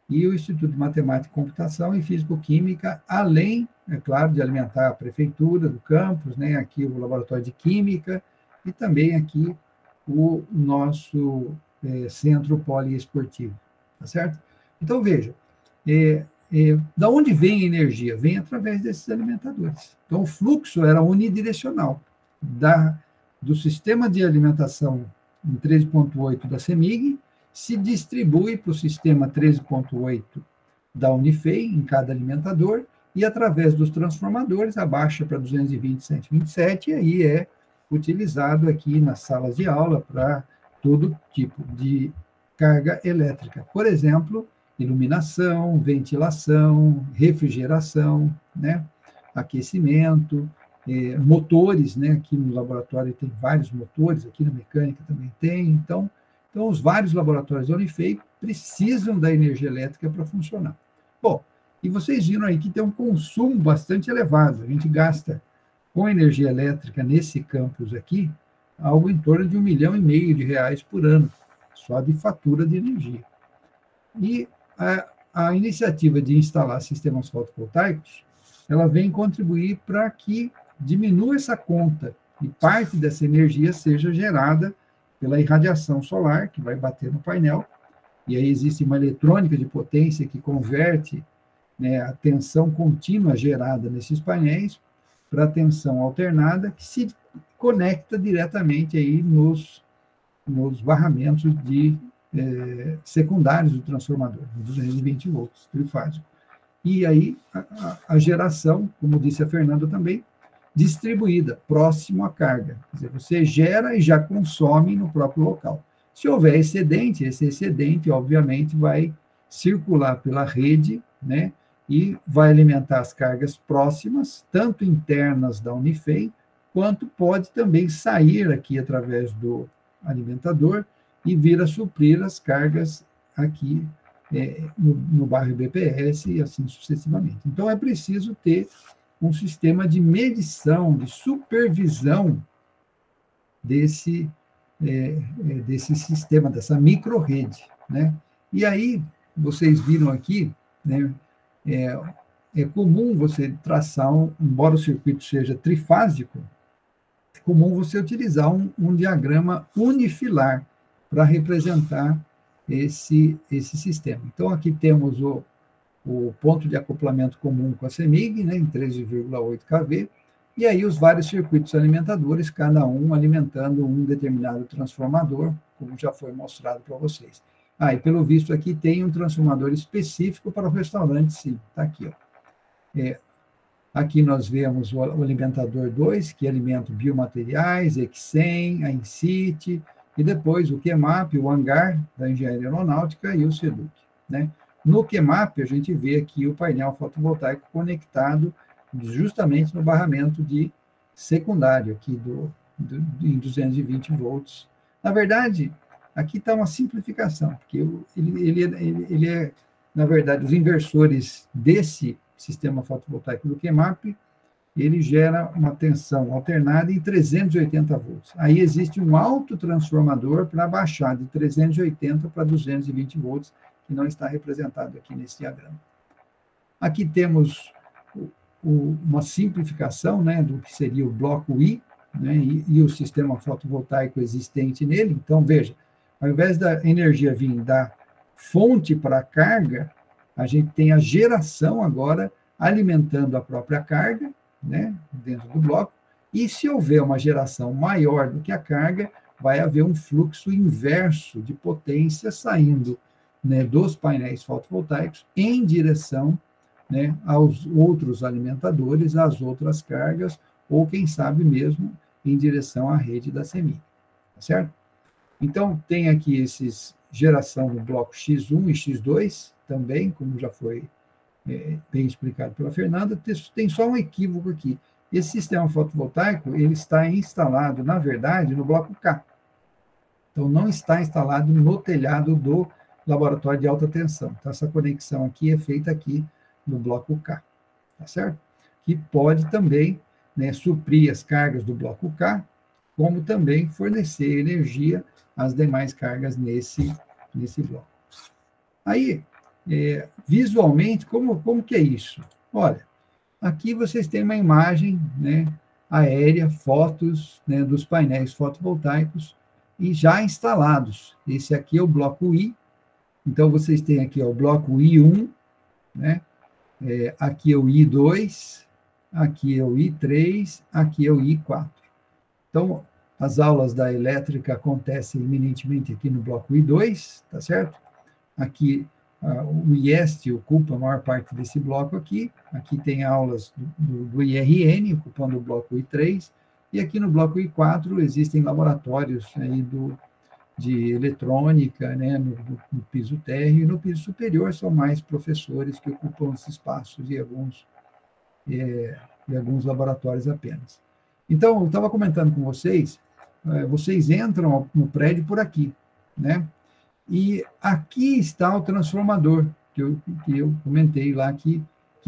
e o Instituto de Matemática e Computação e Físico-Química, além, é claro, de alimentar a prefeitura do campus, né, aqui o Laboratório de Química, e também aqui o nosso centro poliesportivo, tá certo? Então, veja, da onde vem a energia? Vem através desses alimentadores. Então, o fluxo era unidirecional do sistema de alimentação em 13.8 da CEMIG, se distribui para o sistema 13.8 da Unifei, em cada alimentador, e através dos transformadores abaixa para 220, 127, e aí é utilizado aqui nas salas de aula para todo tipo de carga elétrica. Por exemplo, iluminação, ventilação, refrigeração, né, aquecimento, motores, né, aqui no laboratório tem vários motores, aqui na mecânica também tem, então os vários laboratórios da Unifei precisam da energia elétrica para funcionar. Bom, e vocês viram aí que tem um consumo bastante elevado, a gente gasta com energia elétrica nesse campus aqui, algo em torno de R$ 1,5 milhão por ano, só de fatura de energia. E a iniciativa de instalar sistemas fotovoltaicos, ela vem contribuir para que diminua essa conta e parte dessa energia seja gerada pela irradiação solar, que vai bater no painel, e aí existe uma eletrônica de potência que converte, né, a tensão contínua gerada nesses painéis para a tensão alternada, que se conecta diretamente aí nos barramentos secundários do transformador, 220 volts, trifásico. E aí a geração, como disse a Fernanda também, distribuída, próximo à carga. Quer dizer, você gera e já consome no próprio local. Se houver excedente, esse excedente, obviamente, vai circular pela rede, né, e vai alimentar as cargas próximas, tanto internas da Unifei, quanto pode também sair aqui através do alimentador e vir a suprir as cargas aqui no bairro BPS e assim sucessivamente. Então, é preciso ter um sistema de medição, de supervisão desse sistema, dessa microrrede, né? E aí, vocês viram aqui, né, é comum você traçar, embora o circuito seja trifásico, é comum você utilizar um diagrama unifilar para representar esse sistema. Então, aqui temos o ponto de acoplamento comum com a CEMIG, né, em 13,8 kV, e aí os vários circuitos alimentadores, cada um alimentando um determinado transformador, como já foi mostrado para vocês. E pelo visto aqui tem um transformador específico para o restaurante, sim, está aqui. Aqui nós vemos o alimentador 2, que alimenta biomateriais, Exem, a InCity, e depois o QMAP, o hangar da engenharia aeronáutica e o SEDUC, né? No QMAP, a gente vê aqui o painel fotovoltaico conectado justamente no barramento de secundário, aqui em 220 volts. Na verdade, aqui está uma simplificação, porque ele é, na verdade, os inversores desse sistema fotovoltaico do QMAP, ele gera uma tensão alternada em 380 volts. Aí existe um autotransformador para baixar de 380 para 220 volts, que não está representado aqui nesse diagrama. Aqui temos uma simplificação, né, do que seria o bloco I, né, e o sistema fotovoltaico existente nele. Então, veja, ao invés da energia vir da fonte para a carga, a gente tem a geração agora alimentando a própria carga, né, dentro do bloco, e se houver uma geração maior do que a carga, vai haver um fluxo inverso de potência saindo, né, dos painéis fotovoltaicos em direção, né, aos outros alimentadores, às outras cargas, ou quem sabe mesmo em direção à rede da CEMIG, tá certo? Então, tem aqui esses geração no bloco X1 e X2, também, como já foi bem explicado pela Fernanda. Tem só um equívoco aqui. Esse sistema fotovoltaico, ele está instalado, na verdade, no bloco K. Então, não está instalado no telhado do laboratório de alta tensão. Então, essa conexão aqui é feita aqui no bloco K, tá certo? Que pode também, né, suprir as cargas do bloco K, como também fornecer energia às demais cargas nesse bloco. Aí, visualmente, como que é isso? Olha, aqui vocês têm uma imagem, né, aérea, fotos, né, dos painéis fotovoltaicos e já instalados. Esse aqui é o bloco I. Então, vocês têm aqui ó, o bloco I1, né? Aqui é o I2, aqui é o I3, aqui é o I4. Então, as aulas da elétrica acontecem eminentemente aqui no bloco I2, tá certo? Aqui, o IEST ocupa a maior parte desse bloco aqui. Aqui tem aulas do IRN, ocupando o bloco I3. E aqui no bloco I4 existem laboratórios aí de eletrônica, né, no piso térreo, e no piso superior são mais professores que ocupam esse espaço e alguns laboratórios apenas. Então, eu estava comentando com vocês, vocês entram no prédio por aqui, né? E aqui está o transformador, que eu comentei lá, que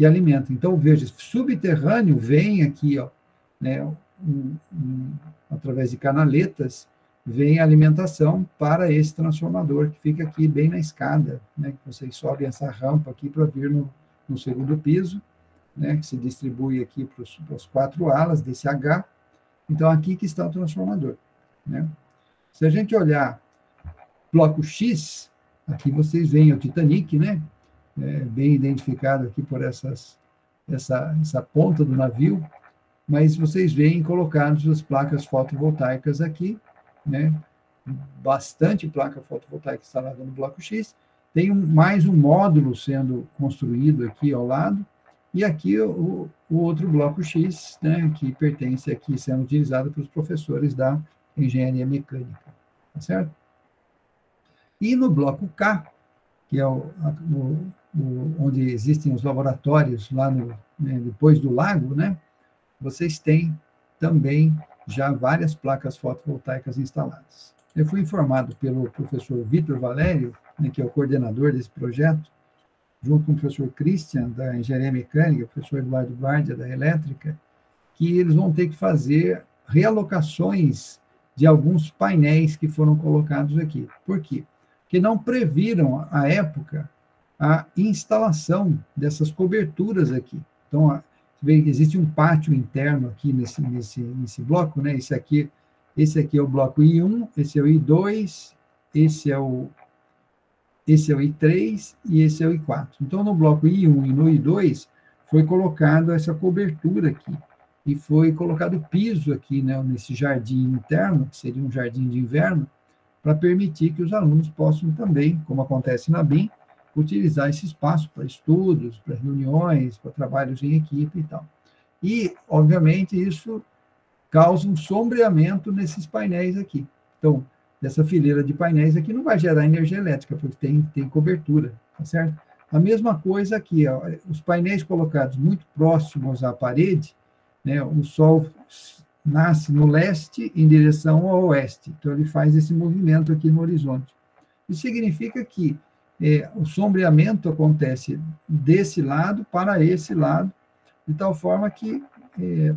alimenta. Então, veja, subterrâneo vem aqui, ó, né, através de canaletas, vem a alimentação para esse transformador, que fica aqui bem na escada, né, que vocês sobem essa rampa aqui para vir no segundo piso, né, que se distribui aqui para os 4 alas desse H. Então, aqui que está o transformador, né? Se a gente olhar bloco X, aqui vocês veem o Titanic, né, bem identificado aqui por essa ponta do navio, mas vocês veem colocadas as placas fotovoltaicas aqui, né, bastante placa fotovoltaica instalada no bloco X, tem mais um módulo sendo construído aqui ao lado, e aqui o outro bloco X, né, que pertence aqui, sendo utilizado pelos professores da engenharia mecânica, tá certo? E no bloco K, que é onde existem os laboratórios lá depois do lago, né, vocês têm também já várias placas fotovoltaicas instaladas. Eu fui informado pelo professor Vitor Valério, né, que é o coordenador desse projeto, junto com o professor Christian, da Engenharia Mecânica, o professor Eduardo Guardia, da Elétrica, que eles vão ter que fazer realocações de alguns painéis que foram colocados aqui. Por quê? Porque não previram, à época, a instalação dessas coberturas aqui. Então, existe um pátio interno aqui nesse bloco, né? Esse aqui é o bloco I1, esse é o I2, esse é o I3 e esse é o I4. Então, no bloco I1 e no I2, foi colocado essa cobertura aqui, e foi colocado piso aqui, né, nesse jardim interno, que seria um jardim de inverno, para permitir que os alunos possam também, como acontece na BIM, utilizar esse espaço para estudos, para reuniões, para trabalhos em equipe e tal. E, obviamente, isso causa um sombreamento nesses painéis aqui. Então, dessa fileira de painéis aqui não vai gerar energia elétrica, porque tem cobertura, tá certo? A mesma coisa aqui, ó, os painéis colocados muito próximos à parede, né, o sol nasce no leste em direção ao oeste, então ele faz esse movimento aqui no horizonte. Isso significa que o sombreamento acontece desse lado para esse lado, de tal forma que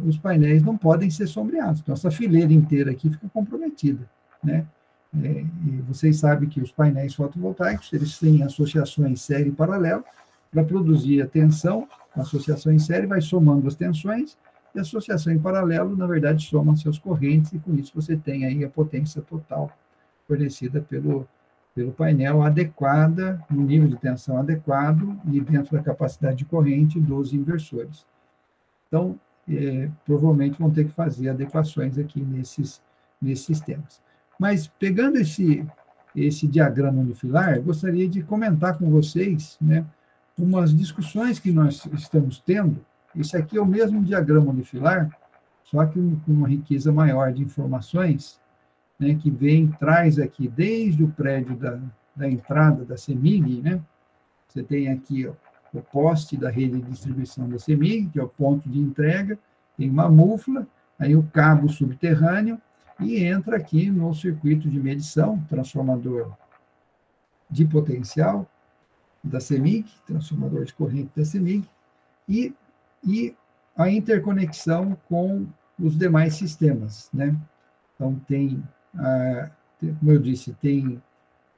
os painéis não podem ser sombreados. Então, essa fileira inteira aqui fica comprometida, né? E vocês sabem que os painéis fotovoltaicos, eles têm associações série e paralelo. Para produzir a tensão, a associação em série vai somando as tensões, e a associação em paralelo, na verdade, soma seus correntes, e com isso você tem aí a potência total fornecida pelo painel adequada, no nível de tensão adequado, e dentro da capacidade de corrente dos inversores. Então, provavelmente vão ter que fazer adequações aqui nesses sistemas. Mas, pegando esse diagrama unifilar, gostaria de comentar com vocês, né, umas discussões que nós estamos tendo. Esse aqui é o mesmo diagrama unifilar, só que com uma riqueza maior de informações, né, que traz aqui desde o prédio da entrada da CEMIG, né, você tem aqui, ó, o poste da rede de distribuição da CEMIG, que é o ponto de entrega, tem uma múfula, aí o cabo subterrâneo, e entra aqui no circuito de medição, transformador de potencial da CEMIG, transformador de corrente da CEMIG, e a interconexão com os demais sistemas, né? Então, como eu disse, tem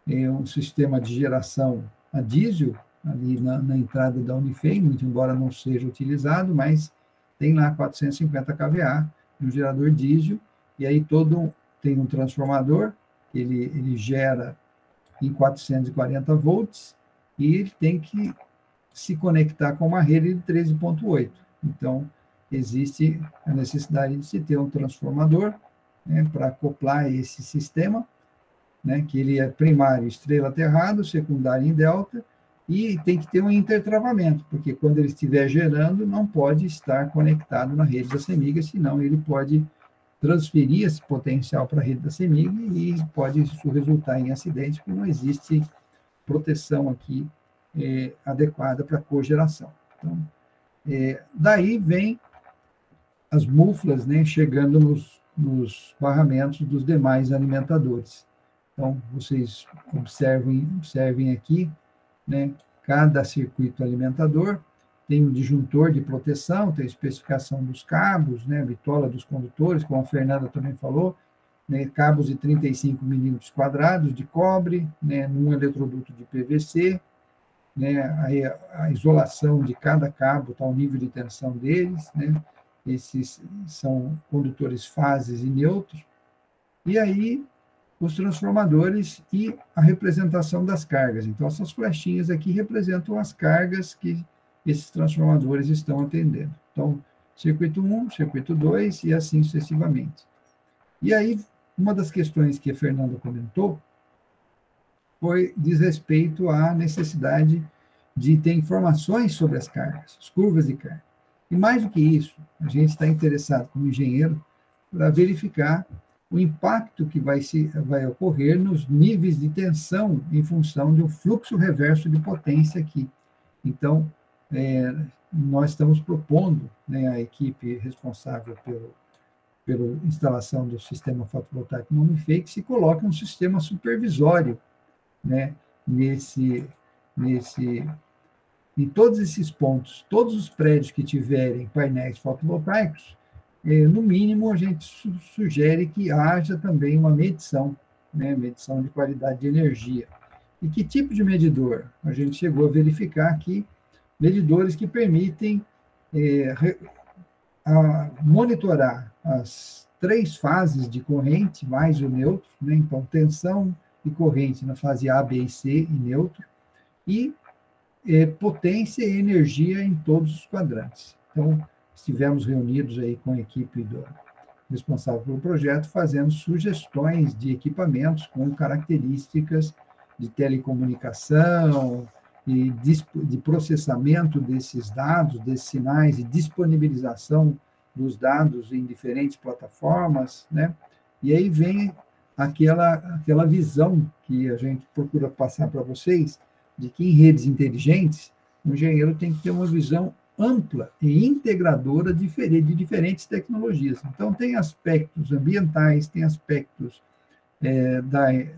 um sistema de geração a diesel ali na entrada da Unifem, muito embora não seja utilizado, mas tem lá 450 kVA, um gerador diesel, e aí tem um transformador, ele gera em 440 volts, e ele tem que se conectar com uma rede de 13.8. Então, existe a necessidade de se ter um transformador, né, para acoplar esse sistema, né, que ele é primário estrela aterrado, secundário em delta, e tem que ter um intertravamento, porque quando ele estiver gerando, não pode estar conectado na rede da CEMIG, senão ele pode transferir esse potencial para a rede da CEMIG e pode isso resultar em acidente, porque não existe proteção aqui adequada para cogeração. Então, daí vem as múflas, né, chegando nos barramentos dos demais alimentadores. Então, vocês observem aqui, né, cada circuito alimentador tem um disjuntor de proteção, tem a especificação dos cabos, né, a bitola dos condutores, como a Fernanda também falou, né, cabos de 35 milímetros quadrados de cobre, né, num eletroduto de PVC, né, a isolação de cada cabo, está o nível de tensão deles, né, esses são condutores fases e neutros, e aí os transformadores e a representação das cargas. Então, essas flechinhas aqui representam as cargas que esses transformadores estão atendendo. Então, circuito 1, circuito 2 e assim sucessivamente. E aí, uma das questões que a Fernanda comentou diz respeito à necessidade de ter informações sobre as cargas, as curvas de carga. E mais do que isso, a gente está interessado como engenheiro para verificar o impacto que vai ocorrer nos níveis de tensão em função de um fluxo reverso de potência aqui. Então, nós estamos propondo, né, a equipe responsável pela instalação do sistema fotovoltaico no Unifei, que se coloque um sistema supervisório, né, em todos esses pontos, todos os prédios que tiverem painéis fotovoltaicos, no mínimo, a gente sugere que haja também uma medição, né, medição de qualidade de energia. E que tipo de medidor? A gente chegou a verificar aqui medidores que permitem monitorar as 3 fases de corrente, mais o neutro, né, então tensão e corrente na fase A, B e C e neutro, e potência e energia em todos os quadrantes. Então, estivemos reunidos aí com a equipe responsável pelo projeto, fazendo sugestões de equipamentos com características de telecomunicação e de processamento desses dados, desses sinais, e disponibilização dos dados em diferentes plataformas, né? E aí vem aquela visão que a gente procura passar para vocês, de que em redes inteligentes, o engenheiro tem que ter uma visão ampla e integradora de diferentes tecnologias. Então, tem aspectos ambientais, tem aspectos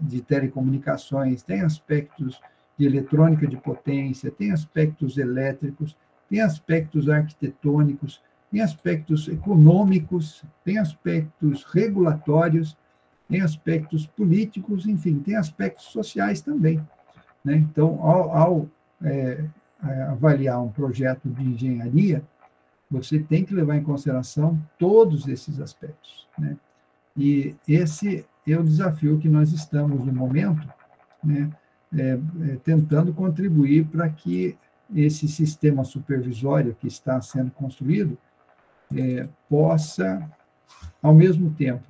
de telecomunicações, tem aspectos de eletrônica de potência, tem aspectos elétricos, tem aspectos arquitetônicos, tem aspectos econômicos, tem aspectos regulatórios, tem aspectos políticos, enfim, tem aspectos sociais também, né? Então, ao avaliar um projeto de engenharia, você tem que levar em consideração todos esses aspectos, né? E esse é o desafio que nós estamos, no momento, né, tentando contribuir para que esse sistema supervisório que está sendo construído possa, ao mesmo tempo,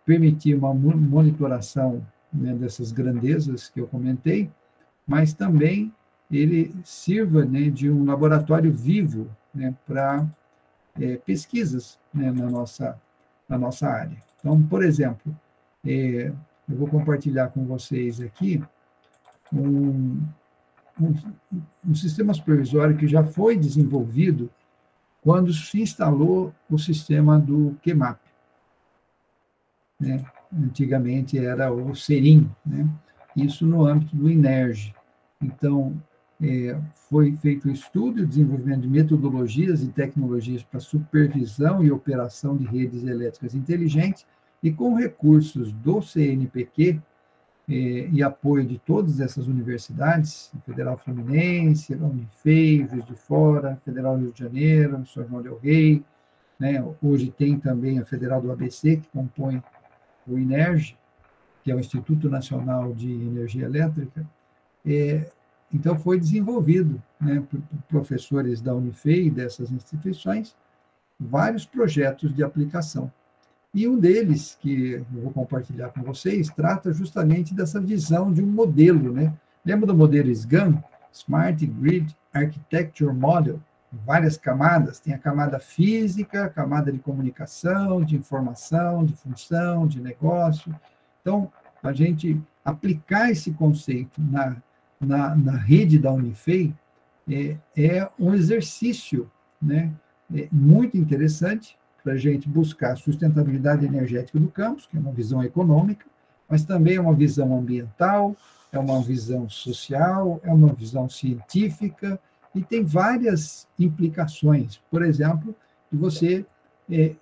permitir uma monitoração, né, dessas grandezas que eu comentei, mas também ele sirva, né, de um laboratório vivo, né, para pesquisas, né, na nossa área. Então, por exemplo, eu vou compartilhar com vocês aqui um sistema supervisório que já foi desenvolvido quando se instalou o sistema do QMAP, né? Antigamente era o SERIM, né? Isso no âmbito do INERJ. Então, foi feito um estudo e desenvolvimento de metodologias e tecnologias para supervisão e operação de redes elétricas inteligentes, e com recursos do CNPq e apoio de todas essas universidades, Federal Fluminense, a Unifei, Juiz de Fora, Federal Rio de Janeiro, São João del Rei, né? Hoje tem também a Federal do ABC, que compõe o INERJ, que é o Instituto Nacional de Energia Elétrica. Então, foi desenvolvido, né, por professores da Unifei e dessas instituições, vários projetos de aplicação. E um deles, que eu vou compartilhar com vocês, trata justamente dessa visão de um modelo, né? Lembra do modelo SGAN? Smart Grid Architecture Model, várias camadas, tem a camada física, a camada de comunicação, de informação, de função, de negócio. Então, a gente aplicar esse conceito na rede da Unifei é um exercício, né, muito interessante para a gente buscar a sustentabilidade energética do campus, que é uma visão econômica, mas também é uma visão ambiental, é uma visão social, é uma visão científica, e tem várias implicações. Por exemplo, de você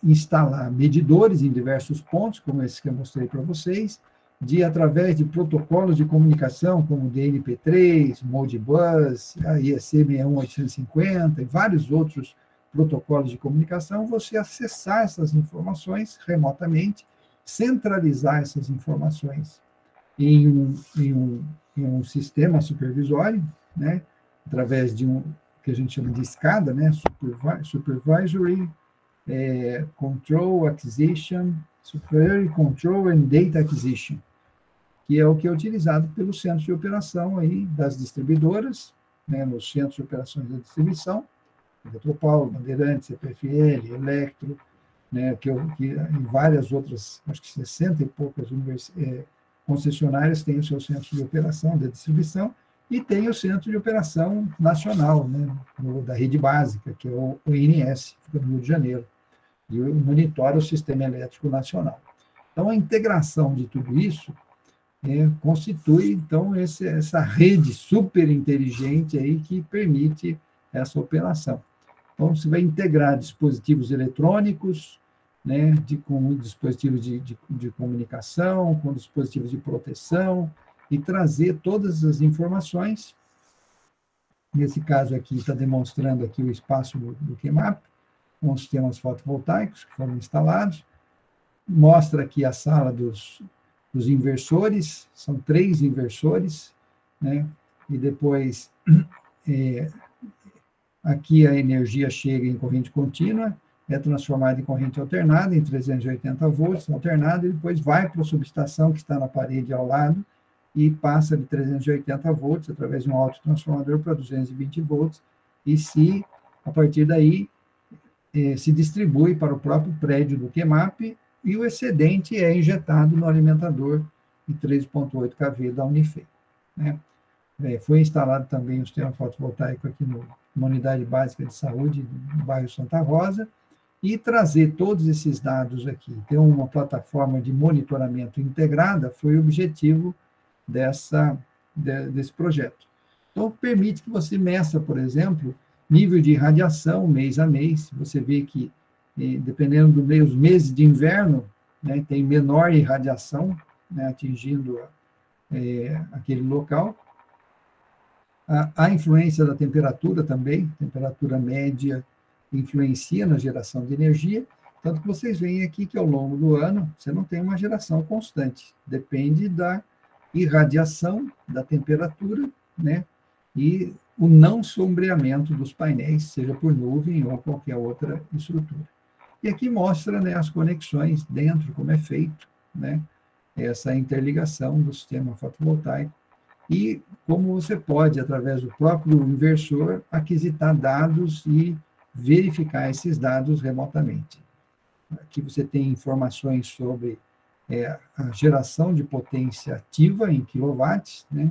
instalar medidores em diversos pontos, como esse que eu mostrei para vocês, através de protocolos de comunicação, como DNP3, Modbus, a IEC 61850 e vários outros protocolos de comunicação, você acessar essas informações remotamente, centralizar essas informações em um sistema supervisório, né, através de que a gente chama de SCADA, né, Supervisory Control Acquisition, Supervisory Control and Data Acquisition, que é o que é utilizado pelos centros de operação aí das distribuidoras, né, nos centros de operações da distribuição, Eletropaulo, Bandeirantes, CPFL, Electro, né, que em várias outras, acho que 60 e poucas concessionárias têm o seu centro de operação da distribuição, e tem o centro de operação nacional, né, da rede básica, que é o INS, fica no Rio de Janeiro, e monitora o sistema elétrico nacional. Então, a integração de tudo isso constitui, então, essa rede super inteligente aí que permite essa operação. Então, você vai integrar dispositivos eletrônicos, né, com dispositivos de comunicação, com dispositivos de proteção, e trazer todas as informações. Nesse caso aqui, está demonstrando aqui o espaço do QMAP, com os sistemas fotovoltaicos que foram instalados. Mostra aqui a sala dos inversores, são 3 inversores, né? E depois, aqui a energia chega em corrente contínua, é transformada em corrente alternada, em 380 volts, alternada, e depois vai para a subestação que está na parede ao lado, e passa de 380 volts, através de um autotransformador, para 220 volts, e a partir daí, se distribui para o próprio prédio do QMAP, e o excedente é injetado no alimentador de 3,8 kV da Unifei, né? Foi instalado também o sistema fotovoltaico aqui numa unidade básica de saúde, no bairro Santa Rosa, e trazer todos esses dados aqui, ter uma plataforma de monitoramento integrada, foi o objetivo desse projeto. Então, permite que você meça, por exemplo, nível de irradiação, mês a mês. Você vê que, dependendo dos meses de inverno, né, tem menor irradiação, né, atingindo aquele local. A influência da temperatura também, temperatura média, influencia na geração de energia, tanto que vocês veem aqui que ao longo do ano você não tem uma geração constante, depende da irradiação, da temperatura, né, e o não sombreamento dos painéis, seja por nuvem ou qualquer outra estrutura. E aqui mostra, né, as conexões dentro, como é feito, né, essa interligação do sistema fotovoltaico, e como você pode, através do próprio inversor, aquisitar dados e verificar esses dados remotamente. Aqui você tem informações sobre a geração de potência ativa em quilowatts, né?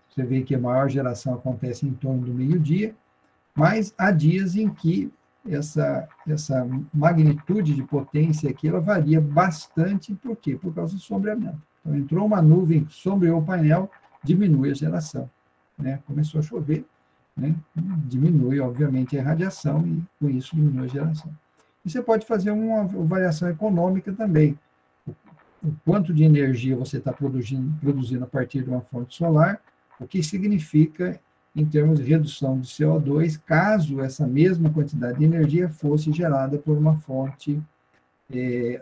Você vê que a maior geração acontece em torno do meio-dia, mas há dias em que essa magnitude de potência aqui, ela varia bastante, por quê? Por causa do sombreamento. Então, entrou uma nuvem, sombreou o painel, diminui a geração, né? Começou a chover, né? Diminui, obviamente, a irradiação e, com isso, diminui a geração. E você pode fazer uma variação econômica também. O quanto de energia você está produzindo a partir de uma fonte solar, o que significa em termos de redução de CO2, caso essa mesma quantidade de energia fosse gerada por uma fonte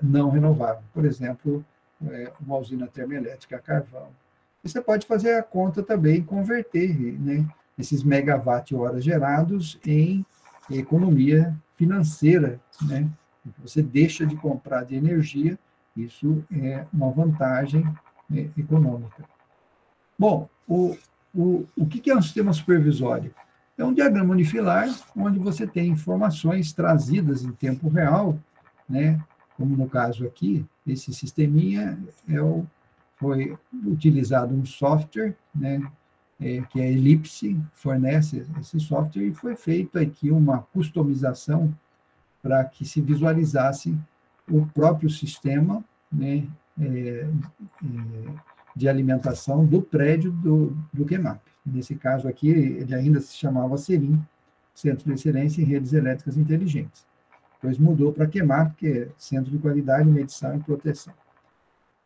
não renovável. Por exemplo, uma usina termoelétrica a carvão. E você pode fazer a conta também, converter, né, esses megawatt-horas gerados em economia financeira, né? Você deixa de comprar de energia, isso é uma vantagem econômica. Bom, o que é um sistema supervisório? É um diagrama unifilar, onde você tem informações trazidas em tempo real, né? Como no caso aqui, esse sisteminha foi utilizado um software, né? Que é a Ellipse, fornece esse software, e foi feita aqui uma customização para que se visualizasse o próprio sistema, né, de alimentação do prédio do QEMAP. Nesse caso aqui, ele ainda se chamava CERIM, Centro de Excelência em Redes Elétricas Inteligentes. Depois mudou para QEMAP, que é Centro de Qualidade, Medição e Proteção.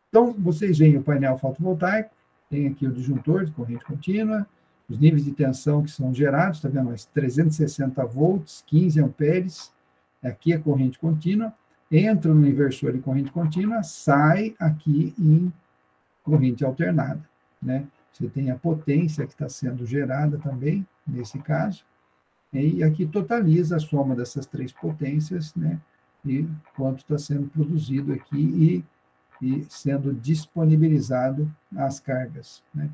Então, vocês veem o painel fotovoltaico, tem aqui o disjuntor de corrente contínua, os níveis de tensão que são gerados, está vendo? 360 volts, 15 amperes, aqui é corrente contínua, entra no inversor de corrente contínua, sai aqui em corrente alternada, né? Você tem a potência que está sendo gerada também, nesse caso, e aqui totaliza a soma dessas três potências, né? E quanto está sendo produzido aqui e sendo disponibilizado as cargas, né?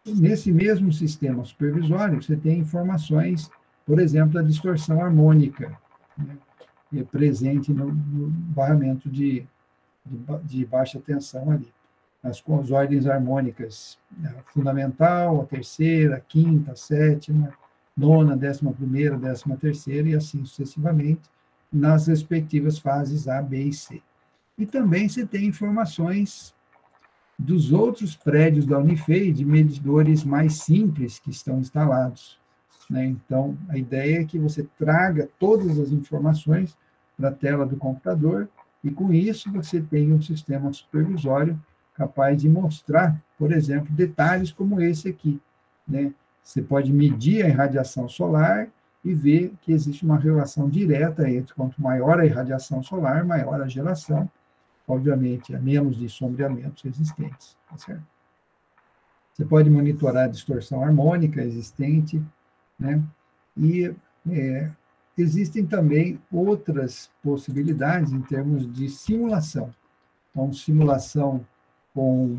Nesse mesmo sistema supervisório, você tem informações, por exemplo, da distorção harmônica, né? Presente no barramento de baixa tensão ali. As ordens harmônicas, a fundamental, a terceira, a quinta, a sétima, nona, 11ª, 13ª, e assim sucessivamente, nas respectivas fases A, B e C. E também você tem informações dos outros prédios da Unifei, de medidores mais simples que estão instalados, né? Então, a ideia é que você traga todas as informações para a tela do computador, e com isso você tem um sistema supervisório capaz de mostrar, por exemplo, detalhes como esse aqui, né? Você pode medir a irradiação solar e ver que existe uma relação direta entre quanto maior a irradiação solar, maior a geração, obviamente, a menos de sombreamentos existentes, tá certo? Você pode monitorar a distorção harmônica existente, né? E existem também outras possibilidades em termos de simulação. Então, simulação com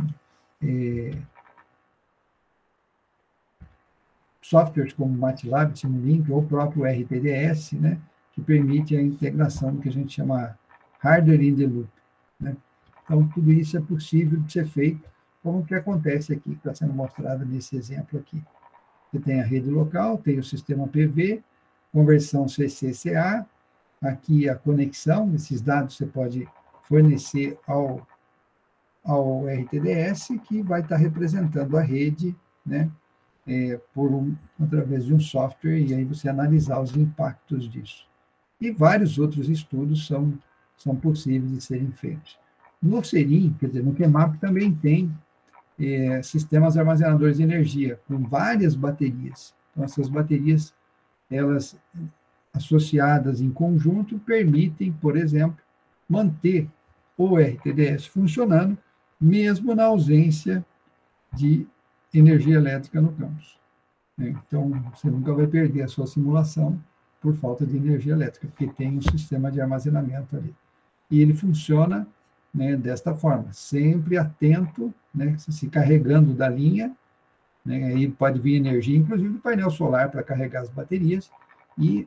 softwares como MATLAB, Simulink ou o próprio RTDS, né? Que permite a integração do que a gente chama hardware in the loop, né? Então, tudo isso é possível de ser feito, como que acontece aqui, que está sendo mostrado nesse exemplo aqui. Você tem a rede local, tem o sistema PV, conversão CC-CA, aqui a conexão, esses dados você pode fornecer ao RTDS, que vai estar representando a rede, né, através de um software, e aí você analisar os impactos disso. E vários outros estudos são possíveis de serem feitos. No Serim, quer dizer, no QMAP também tem sistemas armazenadores de energia, com várias baterias. Então, essas baterias, elas associadas em conjunto, permitem, por exemplo, manter o RTDS funcionando, mesmo na ausência de energia elétrica no campus. Então, você nunca vai perder a sua simulação por falta de energia elétrica, porque tem um sistema de armazenamento ali. E ele funciona, né, desta forma, sempre atento, né, se carregando da linha, né, aí pode vir energia, inclusive do painel solar para carregar as baterias e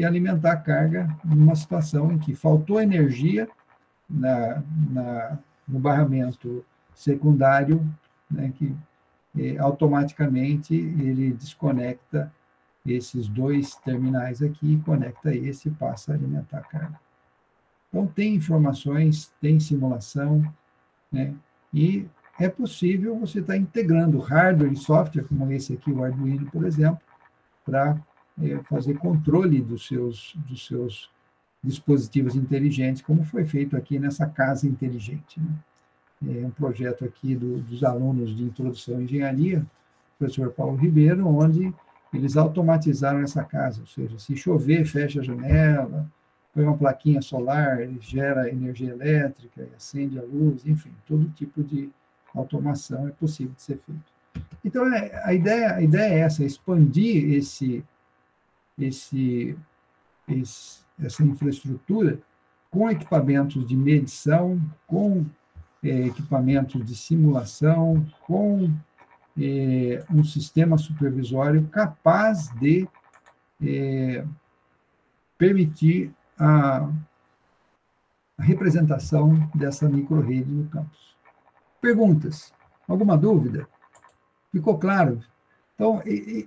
alimentar a carga numa situação em que faltou energia no barramento secundário, né, que automaticamente ele desconecta esses dois terminais aqui, conecta esse e passa a alimentar a carga. Então, tem informações, tem simulação, né? E é possível você estar integrando hardware e software, como esse aqui, o Arduino, por exemplo, para fazer controle dos seus dispositivos inteligentes, como foi feito aqui nessa casa inteligente, né? É um projeto aqui dos alunos de Introdução à Engenharia, o professor Paulo Ribeiro, onde eles automatizaram essa casa, ou seja, se chover, fecha a janela, põe uma plaquinha solar, ele gera energia elétrica, acende a luz, enfim, todo tipo de automação é possível de ser feito. Então, a ideia é essa, expandir essa infraestrutura com equipamentos de medição, com equipamentos de simulação, com um sistema supervisório capaz de permitir a representação dessa microrrede no campus. Perguntas? Alguma dúvida? Ficou claro? Então,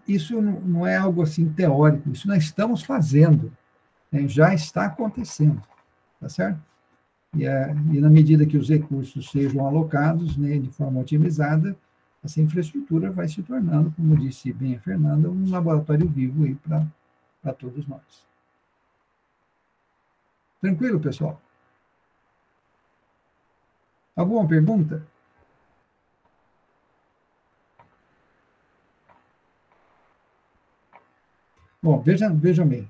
isso não é algo assim teórico, isso nós estamos fazendo, né? Já está acontecendo, tá certo? E na medida que os recursos sejam alocados, né, de forma otimizada, essa infraestrutura vai se tornando, como disse bem a Fernanda, um laboratório vivo aí para todos nós. Tranquilo, pessoal? Alguma pergunta? Bom, vejam bem.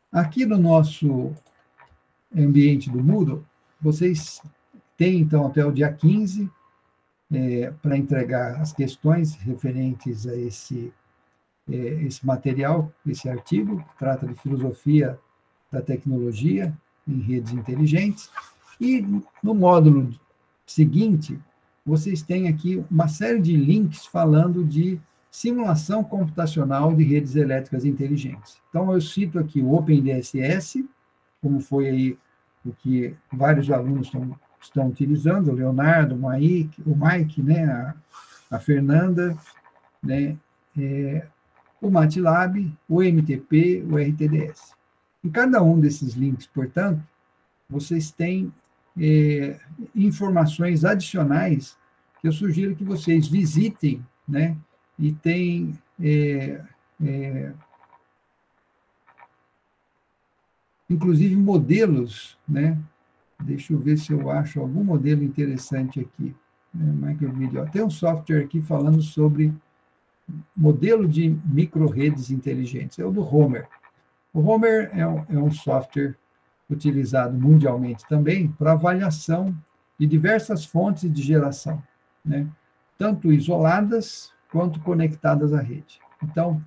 Aqui no nosso ambiente do Moodle, vocês têm, então, até o dia 15 para entregar as questões referentes a esse material, esse artigo, que trata de filosofia da tecnologia em redes inteligentes. E no módulo seguinte, vocês têm aqui uma série de links falando de simulação computacional de redes elétricas inteligentes. Então, eu cito aqui o OpenDSS, como foi aí o que vários alunos estão utilizando, o Leonardo, o Mike, né, a Fernanda, né, o MATLAB, o MTP, o RTDS. Em cada um desses links, portanto, vocês têm informações adicionais que eu sugiro que vocês visitem, né, e tem inclusive modelos, né? Deixa eu ver se eu acho algum modelo interessante aqui. Microvideo. Tem um software aqui falando sobre modelo de micro-redes inteligentes. É o do Homer. O Homer é um software utilizado mundialmente também para avaliação de diversas fontes de geração, né? Tanto isoladas quanto conectadas à rede. Então,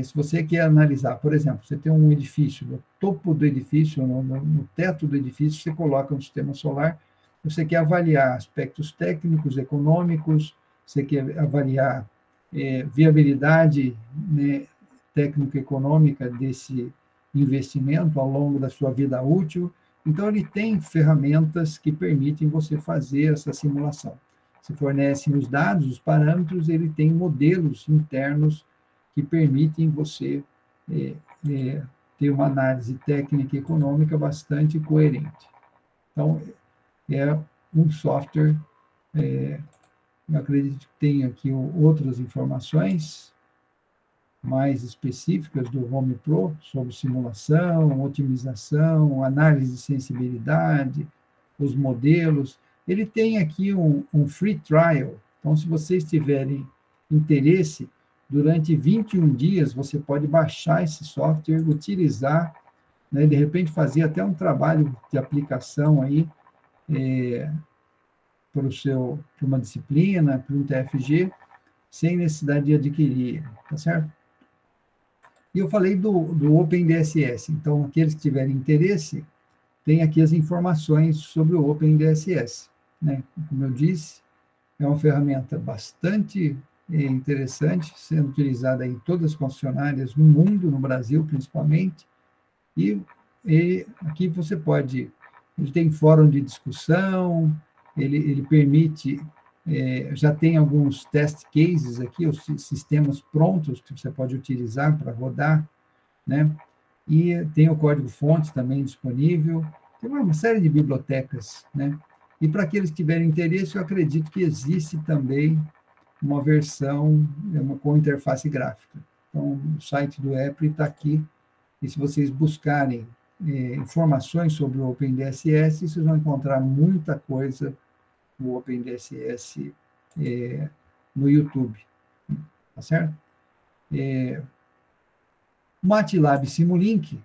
se você quer analisar, por exemplo, você tem um edifício, no topo do edifício, no teto do edifício, você coloca um sistema solar, você quer avaliar aspectos técnicos, econômicos, você quer avaliar viabilidade, né, técnico-econômica desse investimento ao longo da sua vida útil. Então, ele tem ferramentas que permitem você fazer essa simulação. Se fornecem os dados, os parâmetros, ele tem modelos internos que permitem você ter uma análise técnica e econômica bastante coerente. Então, é um software eu acredito que tem aqui outras informações mais específicas do Home Pro, sobre simulação, otimização, análise de sensibilidade, os modelos. Ele tem aqui um free trial, então, se vocês tiverem interesse, durante 21 dias, você pode baixar esse software, utilizar, né, de repente fazer até um trabalho de aplicação aí, para uma disciplina, para um TFG, sem necessidade de adquirir, tá certo? E eu falei do OpenDSS, então, aqueles que tiverem interesse, tem aqui as informações sobre o OpenDSS, né? Como eu disse, é uma ferramenta bastante interessante, sendo utilizada em todas as concessionárias no mundo, no Brasil principalmente, e aqui você pode, ele tem fórum de discussão, ele permite, já tem alguns test cases aqui, os sistemas prontos que você pode utilizar para rodar, né? E tem o código-fonte também disponível, tem uma série de bibliotecas, né? E para aqueles que tiverem interesse, eu acredito que existe também uma versão com interface gráfica. Então, o site do EPRI está aqui, e se vocês buscarem informações sobre o OpenDSS, vocês vão encontrar muita coisa no OpenDSS no YouTube, tá certo? O MATLAB Simulink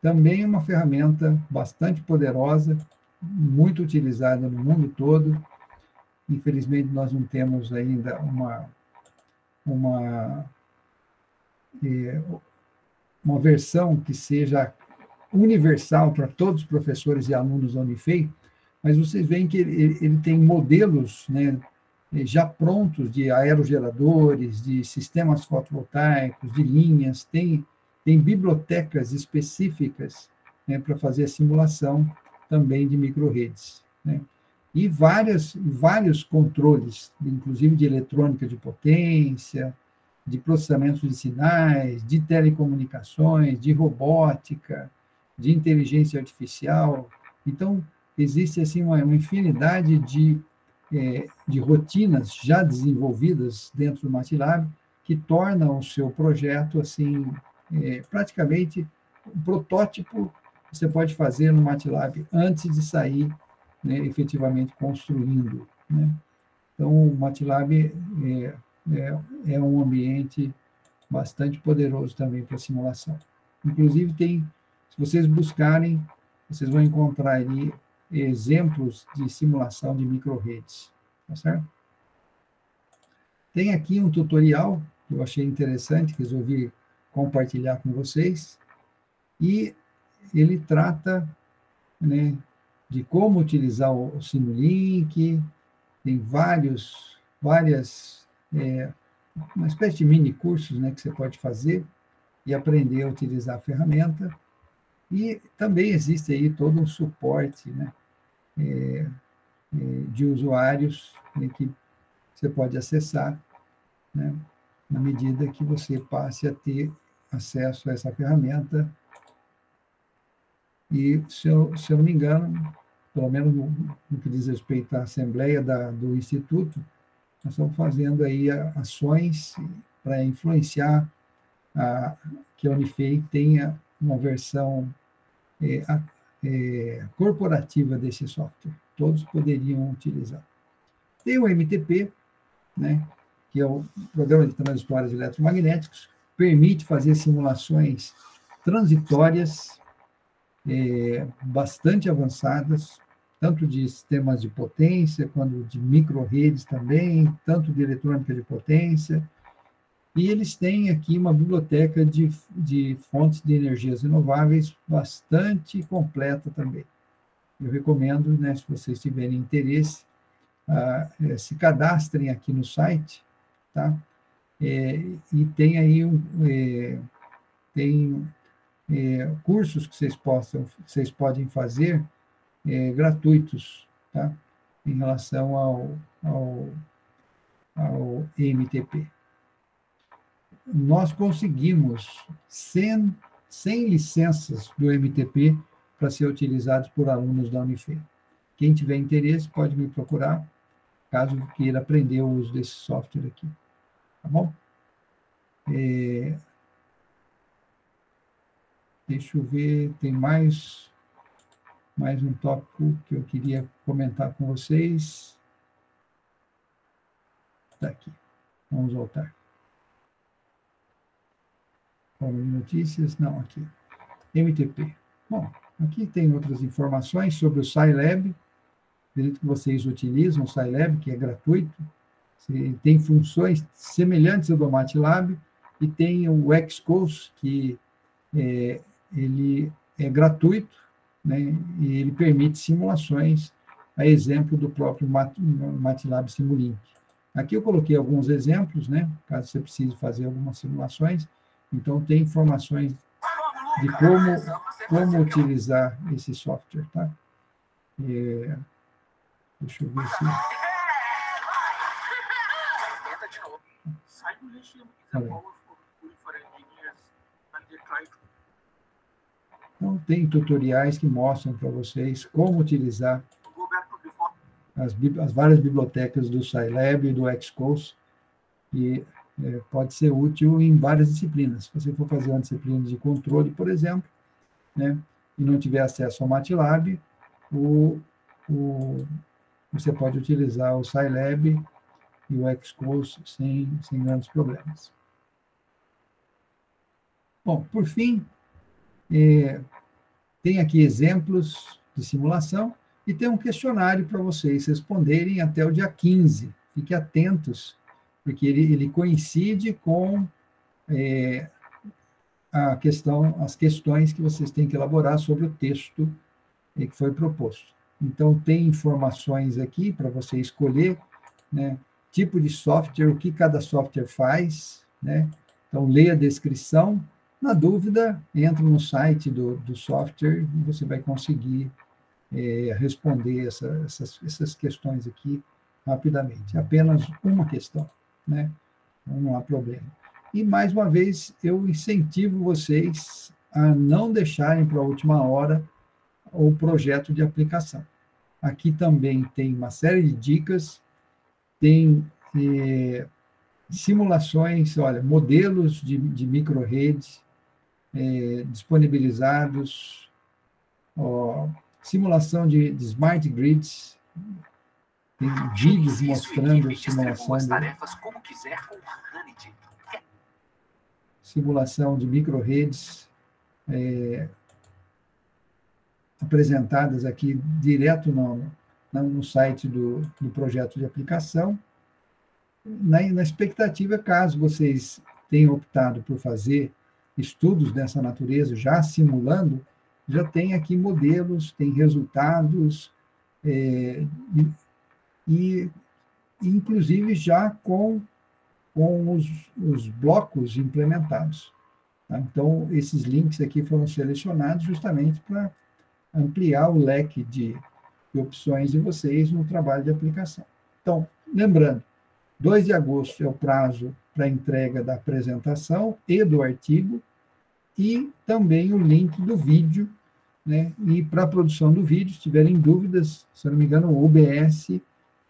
também é uma ferramenta bastante poderosa, muito utilizada no mundo todo. Infelizmente, nós não temos ainda uma versão que seja universal para todos os professores e alunos da Unifei, mas vocês veem que ele tem modelos, né, já prontos de aerogeradores, de sistemas fotovoltaicos, de linhas, tem bibliotecas específicas, né, para fazer a simulação também de microredes, né? E vários controles, inclusive de eletrônica de potência, de processamento de sinais, de telecomunicações, de robótica, de inteligência artificial. Então, existe assim uma infinidade de rotinas já desenvolvidas dentro do MATLAB que tornam o seu projeto assim praticamente um protótipo que você pode fazer no MATLAB antes de sair, né, efetivamente construindo, né? Então, o MATLAB é um ambiente bastante poderoso também para simulação. Inclusive, se vocês buscarem, vocês vão encontrar ali exemplos de simulação de microredes, tá certo? Tem aqui um tutorial que eu achei interessante, resolvi compartilhar com vocês, e ele trata, né, de como utilizar o Simulink, tem uma espécie de mini cursos, né, que você pode fazer e aprender a utilizar a ferramenta. E também existe aí todo um suporte, né, de usuários, né, que você pode acessar, né, na medida que você passe a ter acesso a essa ferramenta. E, se eu não me engano, pelo menos no que diz respeito à Assembleia do Instituto, nós estamos fazendo aí ações para influenciar que a Unifei tenha uma versão corporativa desse software. Todos poderiam utilizar. Tem o MTP, né, que é o Programa de Transitórios Eletromagnéticos, permite fazer simulações transitórias bastante avançadas, tanto de sistemas de potência, quanto de microredes também, tanto de eletrônica de potência. E eles têm aqui uma biblioteca de fontes de energias renováveis bastante completa também. Eu recomendo, né, se vocês tiverem interesse, se cadastrem aqui no site, tá? E tem aí cursos que vocês podem fazer gratuitos, tá? Em relação ao MTP. Nós conseguimos 100 licenças do MTP para ser utilizados por alunos da Unifei. Quem tiver interesse pode me procurar, caso queira aprender o uso desse software aqui. Tá bom? Deixa eu ver, tem mais um tópico que eu queria comentar com vocês. Está aqui. Vamos voltar. Notícias? Não, aqui. MTP. Bom, aqui tem outras informações sobre o Scilab. Acredito que vocês utilizam o Scilab, que é gratuito. Tem funções semelhantes ao do MATLAB, e tem o Xcos, que ele é gratuito, né, e ele permite simulações, a exemplo do próprio MATLAB Simulink. Aqui eu coloquei alguns exemplos, né, caso você precise fazer algumas simulações. Então, tem informações de como utilizar esse software, tá? Deixa eu ver se... Então, tem tutoriais que mostram para vocês como utilizar as várias bibliotecas do Scilab e do Xcos, e pode ser útil em várias disciplinas. Se você for fazer uma disciplina de controle, por exemplo, né, e não tiver acesso ao MATLAB, você pode utilizar o Scilab e o Xcos sem grandes problemas. Bom, por fim, tem aqui exemplos de simulação e tem um questionário para vocês responderem até o dia 15. Fiquem atentos, porque ele coincide com as questões que vocês têm que elaborar sobre o texto que foi proposto. Então, tem informações aqui para você escolher, né, tipo de software, o que cada software faz, né? Então, leia a descrição. Na dúvida, entra no site do software e você vai conseguir responder essas questões aqui rapidamente. Apenas uma questão, né? Não há problema. E, mais uma vez, eu incentivo vocês a não deixarem para a última hora o projeto de aplicação. Aqui também tem uma série de dicas, tem simulações, olha, modelos de micro-redes disponibilizados, simulação de smart grids, tem vídeos mostrando simulação de micro-redes apresentadas aqui direto no site do projeto de aplicação. Na expectativa, caso vocês tenham optado por fazer estudos dessa natureza, já simulando, já tem aqui modelos, tem resultados, e inclusive já com os blocos implementados. Tá? Então, esses links aqui foram selecionados justamente para ampliar o leque de opções de vocês no trabalho de aplicação. Então, lembrando, 2 de agosto é o prazo para a entrega da apresentação e do artigo, e também o link do vídeo, né? E para a produção do vídeo, se tiverem dúvidas, se eu não me engano, o OBS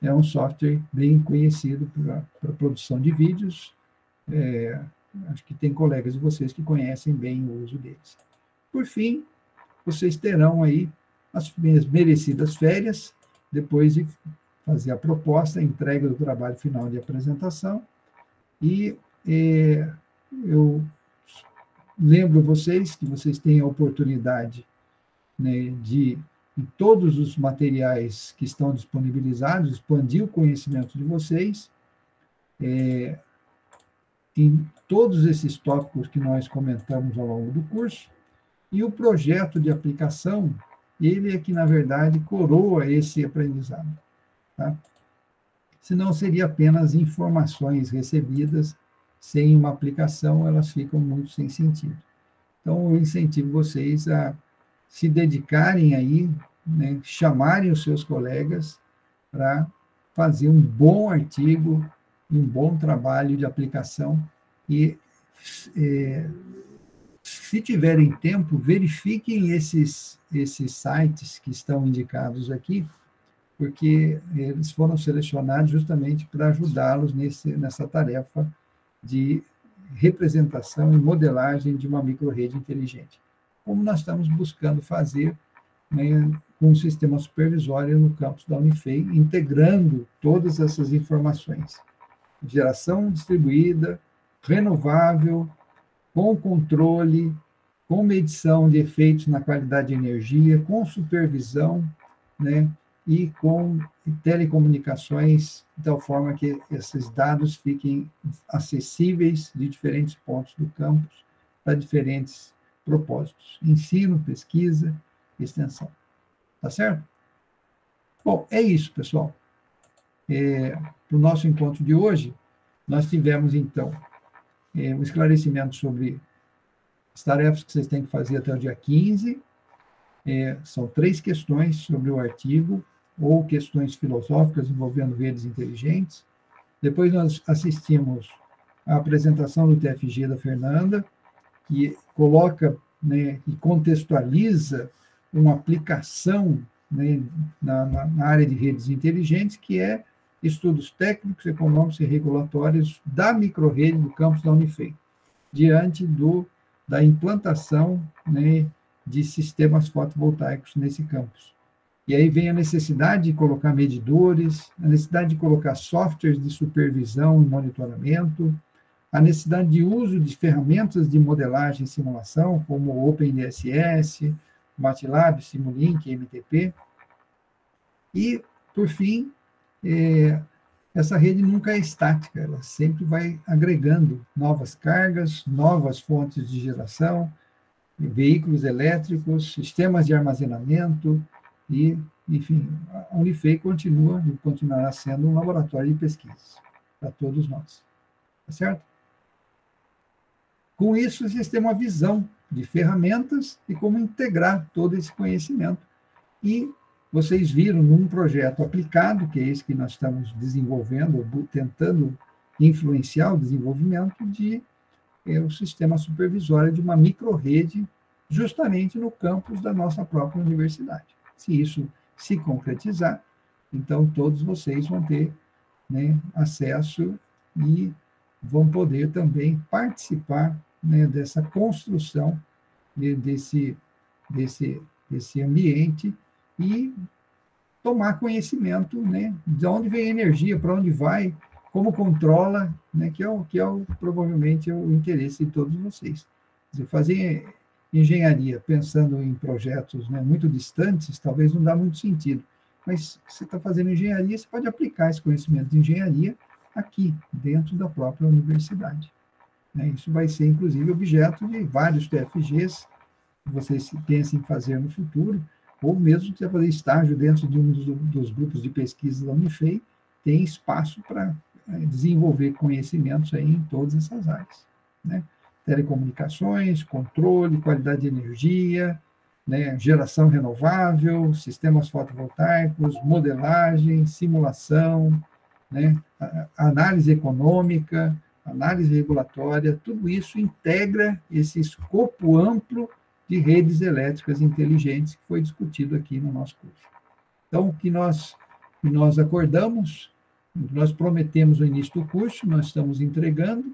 é um software bem conhecido para a produção de vídeos. Acho que tem colegas de vocês que conhecem bem o uso deles. Por fim, vocês terão aí as merecidas férias, depois de fazer a proposta, a entrega do trabalho final de apresentação, e eu lembro vocês que vocês têm a oportunidade, né, de, em todos os materiais que estão disponibilizados, expandir o conhecimento de vocês, em todos esses tópicos que nós comentamos ao longo do curso, e o projeto de aplicação, ele é que, na verdade, coroa esse aprendizado. Tá? Senão seria apenas informações recebidas, sem uma aplicação, elas ficam muito sem sentido. Então, eu incentivo vocês a se dedicarem aí, né, chamarem os seus colegas para fazer um bom artigo, um bom trabalho de aplicação, e se tiverem tempo, verifiquem esses sites que estão indicados aqui, porque eles foram selecionados justamente para ajudá-los nessa tarefa de representação e modelagem de uma microrrede inteligente, como nós estamos buscando fazer, né, com um sistema supervisório no campus da Unifei, integrando todas essas informações. Geração distribuída, renovável, com controle, com medição de efeitos na qualidade de energia, com supervisão, né, e com telecomunicações, de tal forma que esses dados fiquem acessíveis de diferentes pontos do campus para diferentes propósitos: ensino, pesquisa, extensão. Tá certo? Bom, é isso, pessoal. Para o nosso encontro de hoje, nós tivemos, então, um esclarecimento sobre as tarefas que vocês têm que fazer até o dia 15. São 3 questões sobre o artigo, ou questões filosóficas envolvendo redes inteligentes. Depois nós assistimos à apresentação do TFG da Fernanda, que coloca, né, e contextualiza uma aplicação, né, na área de redes inteligentes, que é estudos técnicos, econômicos e regulatórios da microrrede do campus da Unifei, diante da implantação, né, de sistemas fotovoltaicos nesse campus. E aí vem a necessidade de colocar medidores, a necessidade de colocar softwares de supervisão e monitoramento, a necessidade de uso de ferramentas de modelagem e simulação, como o OpenDSS, MATLAB, Simulink, MTP. E, por fim, essa rede nunca é estática, ela sempre vai agregando novas cargas, novas fontes de geração, veículos elétricos, sistemas de armazenamento e, enfim, a Unifei continuará sendo um laboratório de pesquisa para todos nós. Tá certo? Com isso, vocês têm uma visão de ferramentas e como integrar todo esse conhecimento. E vocês viram num projeto aplicado, que é esse que nós estamos desenvolvendo, tentando influenciar o desenvolvimento o sistema supervisório de uma microrrede, justamente no campus da nossa própria universidade. Se isso se concretizar, então todos vocês vão ter, né, acesso e vão poder também participar, né, dessa construção, né, desse ambiente e tomar conhecimento, né, de onde vem a energia, para onde vai, como controla, né, que é provavelmente o interesse de todos vocês. Quer dizer, fazer engenharia pensando em projetos, né, muito distantes, talvez não dá muito sentido, mas se você está fazendo engenharia, você pode aplicar esse conhecimento de engenharia aqui, dentro da própria universidade. Né? Isso vai ser, inclusive, objeto de vários TFGs que vocês pensem em fazer no futuro, ou mesmo se você fazer estágio dentro de um dos grupos de pesquisa da Unifei, tem espaço para desenvolver conhecimentos aí em todas essas áreas. Né? Telecomunicações, controle, qualidade de energia, né, geração renovável, sistemas fotovoltaicos, modelagem, simulação, né, análise econômica, análise regulatória, tudo isso integra esse escopo amplo de redes elétricas inteligentes que foi discutido aqui no nosso curso. Então, o que nós acordamos, nós prometemos no início do curso, nós estamos entregando,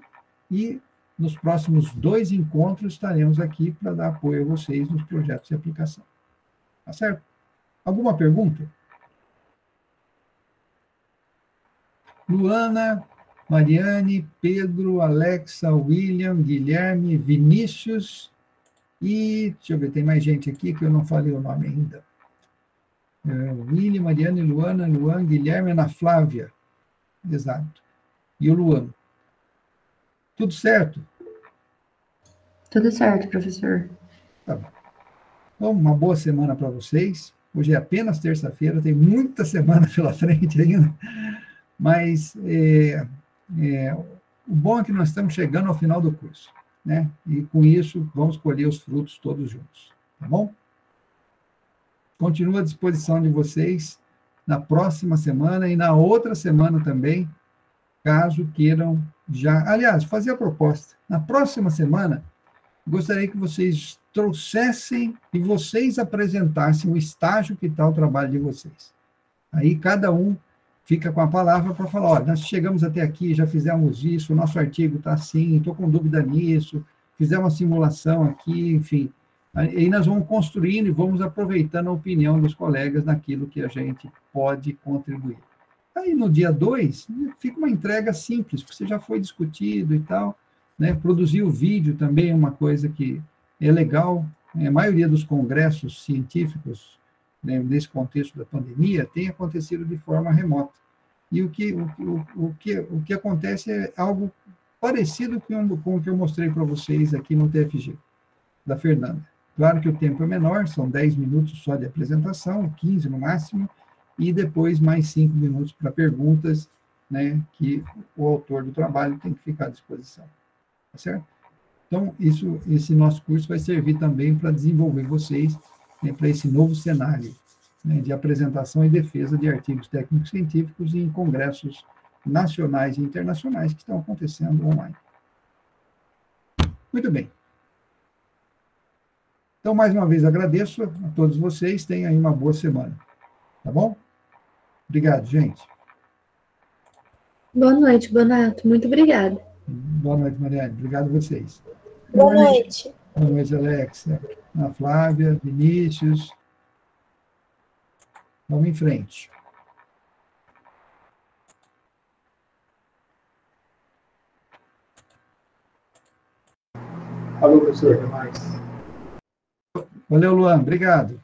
e nos próximos 2 encontros estaremos aqui para dar apoio a vocês nos projetos de aplicação. Tá certo? Alguma pergunta? Luana, Mariane, Pedro, Alexa, William, Guilherme, Vinícius e, deixa eu ver, tem mais gente aqui que eu não falei o nome ainda. William, Mariane, Luana, Luan, Guilherme, Ana Flávia. Exato. E o Luan. Tudo certo? Tudo certo, professor. Tá bom. Então, uma boa semana para vocês. Hoje é apenas terça-feira, tem muita semana pela frente ainda, mas o bom é que nós estamos chegando ao final do curso, né? E com isso vamos colher os frutos todos juntos, tá bom? Continuo à disposição de vocês na próxima semana e na outra semana também, caso queiram já... Aliás, fazer a proposta. Na próxima semana, gostaria que vocês trouxessem e vocês apresentassem o estágio que está o trabalho de vocês. Aí cada um fica com a palavra para falar, olha, nós chegamos até aqui, já fizemos isso, o nosso artigo está assim, estou com dúvida nisso, fizemos uma simulação aqui, enfim. Aí nós vamos construindo e vamos aproveitando a opinião dos colegas naquilo que a gente pode contribuir. Aí no dia 2, fica uma entrega simples, porque você já foi discutido e tal, né? Produzir o vídeo também é uma coisa que é legal. A maioria dos congressos científicos, né, nesse contexto da pandemia, tem acontecido de forma remota. E o que acontece é algo parecido com o que eu mostrei para vocês aqui no TFG, da Fernanda. Claro que o tempo é menor, são 10 minutos só de apresentação, 15 no máximo, e depois mais 5 minutos para perguntas, né, que o autor do trabalho tem que ficar à disposição. Tá certo? Então, esse nosso curso vai servir também para desenvolver vocês, né, para esse novo cenário, né, de apresentação e defesa de artigos técnicos científicos em congressos nacionais e internacionais que estão acontecendo online. Muito bem. Então, mais uma vez, agradeço a todos vocês, tenham aí uma boa semana. Tá bom? Obrigado, gente. Boa noite, Bonato. Muito obrigada. Boa noite, Mariane. Obrigado a vocês. Boa noite. Boa noite, Alexia, Ana Flávia, Vinícius. Vamos em frente. Alô, professor, até mais. Valeu, Luan. Obrigado.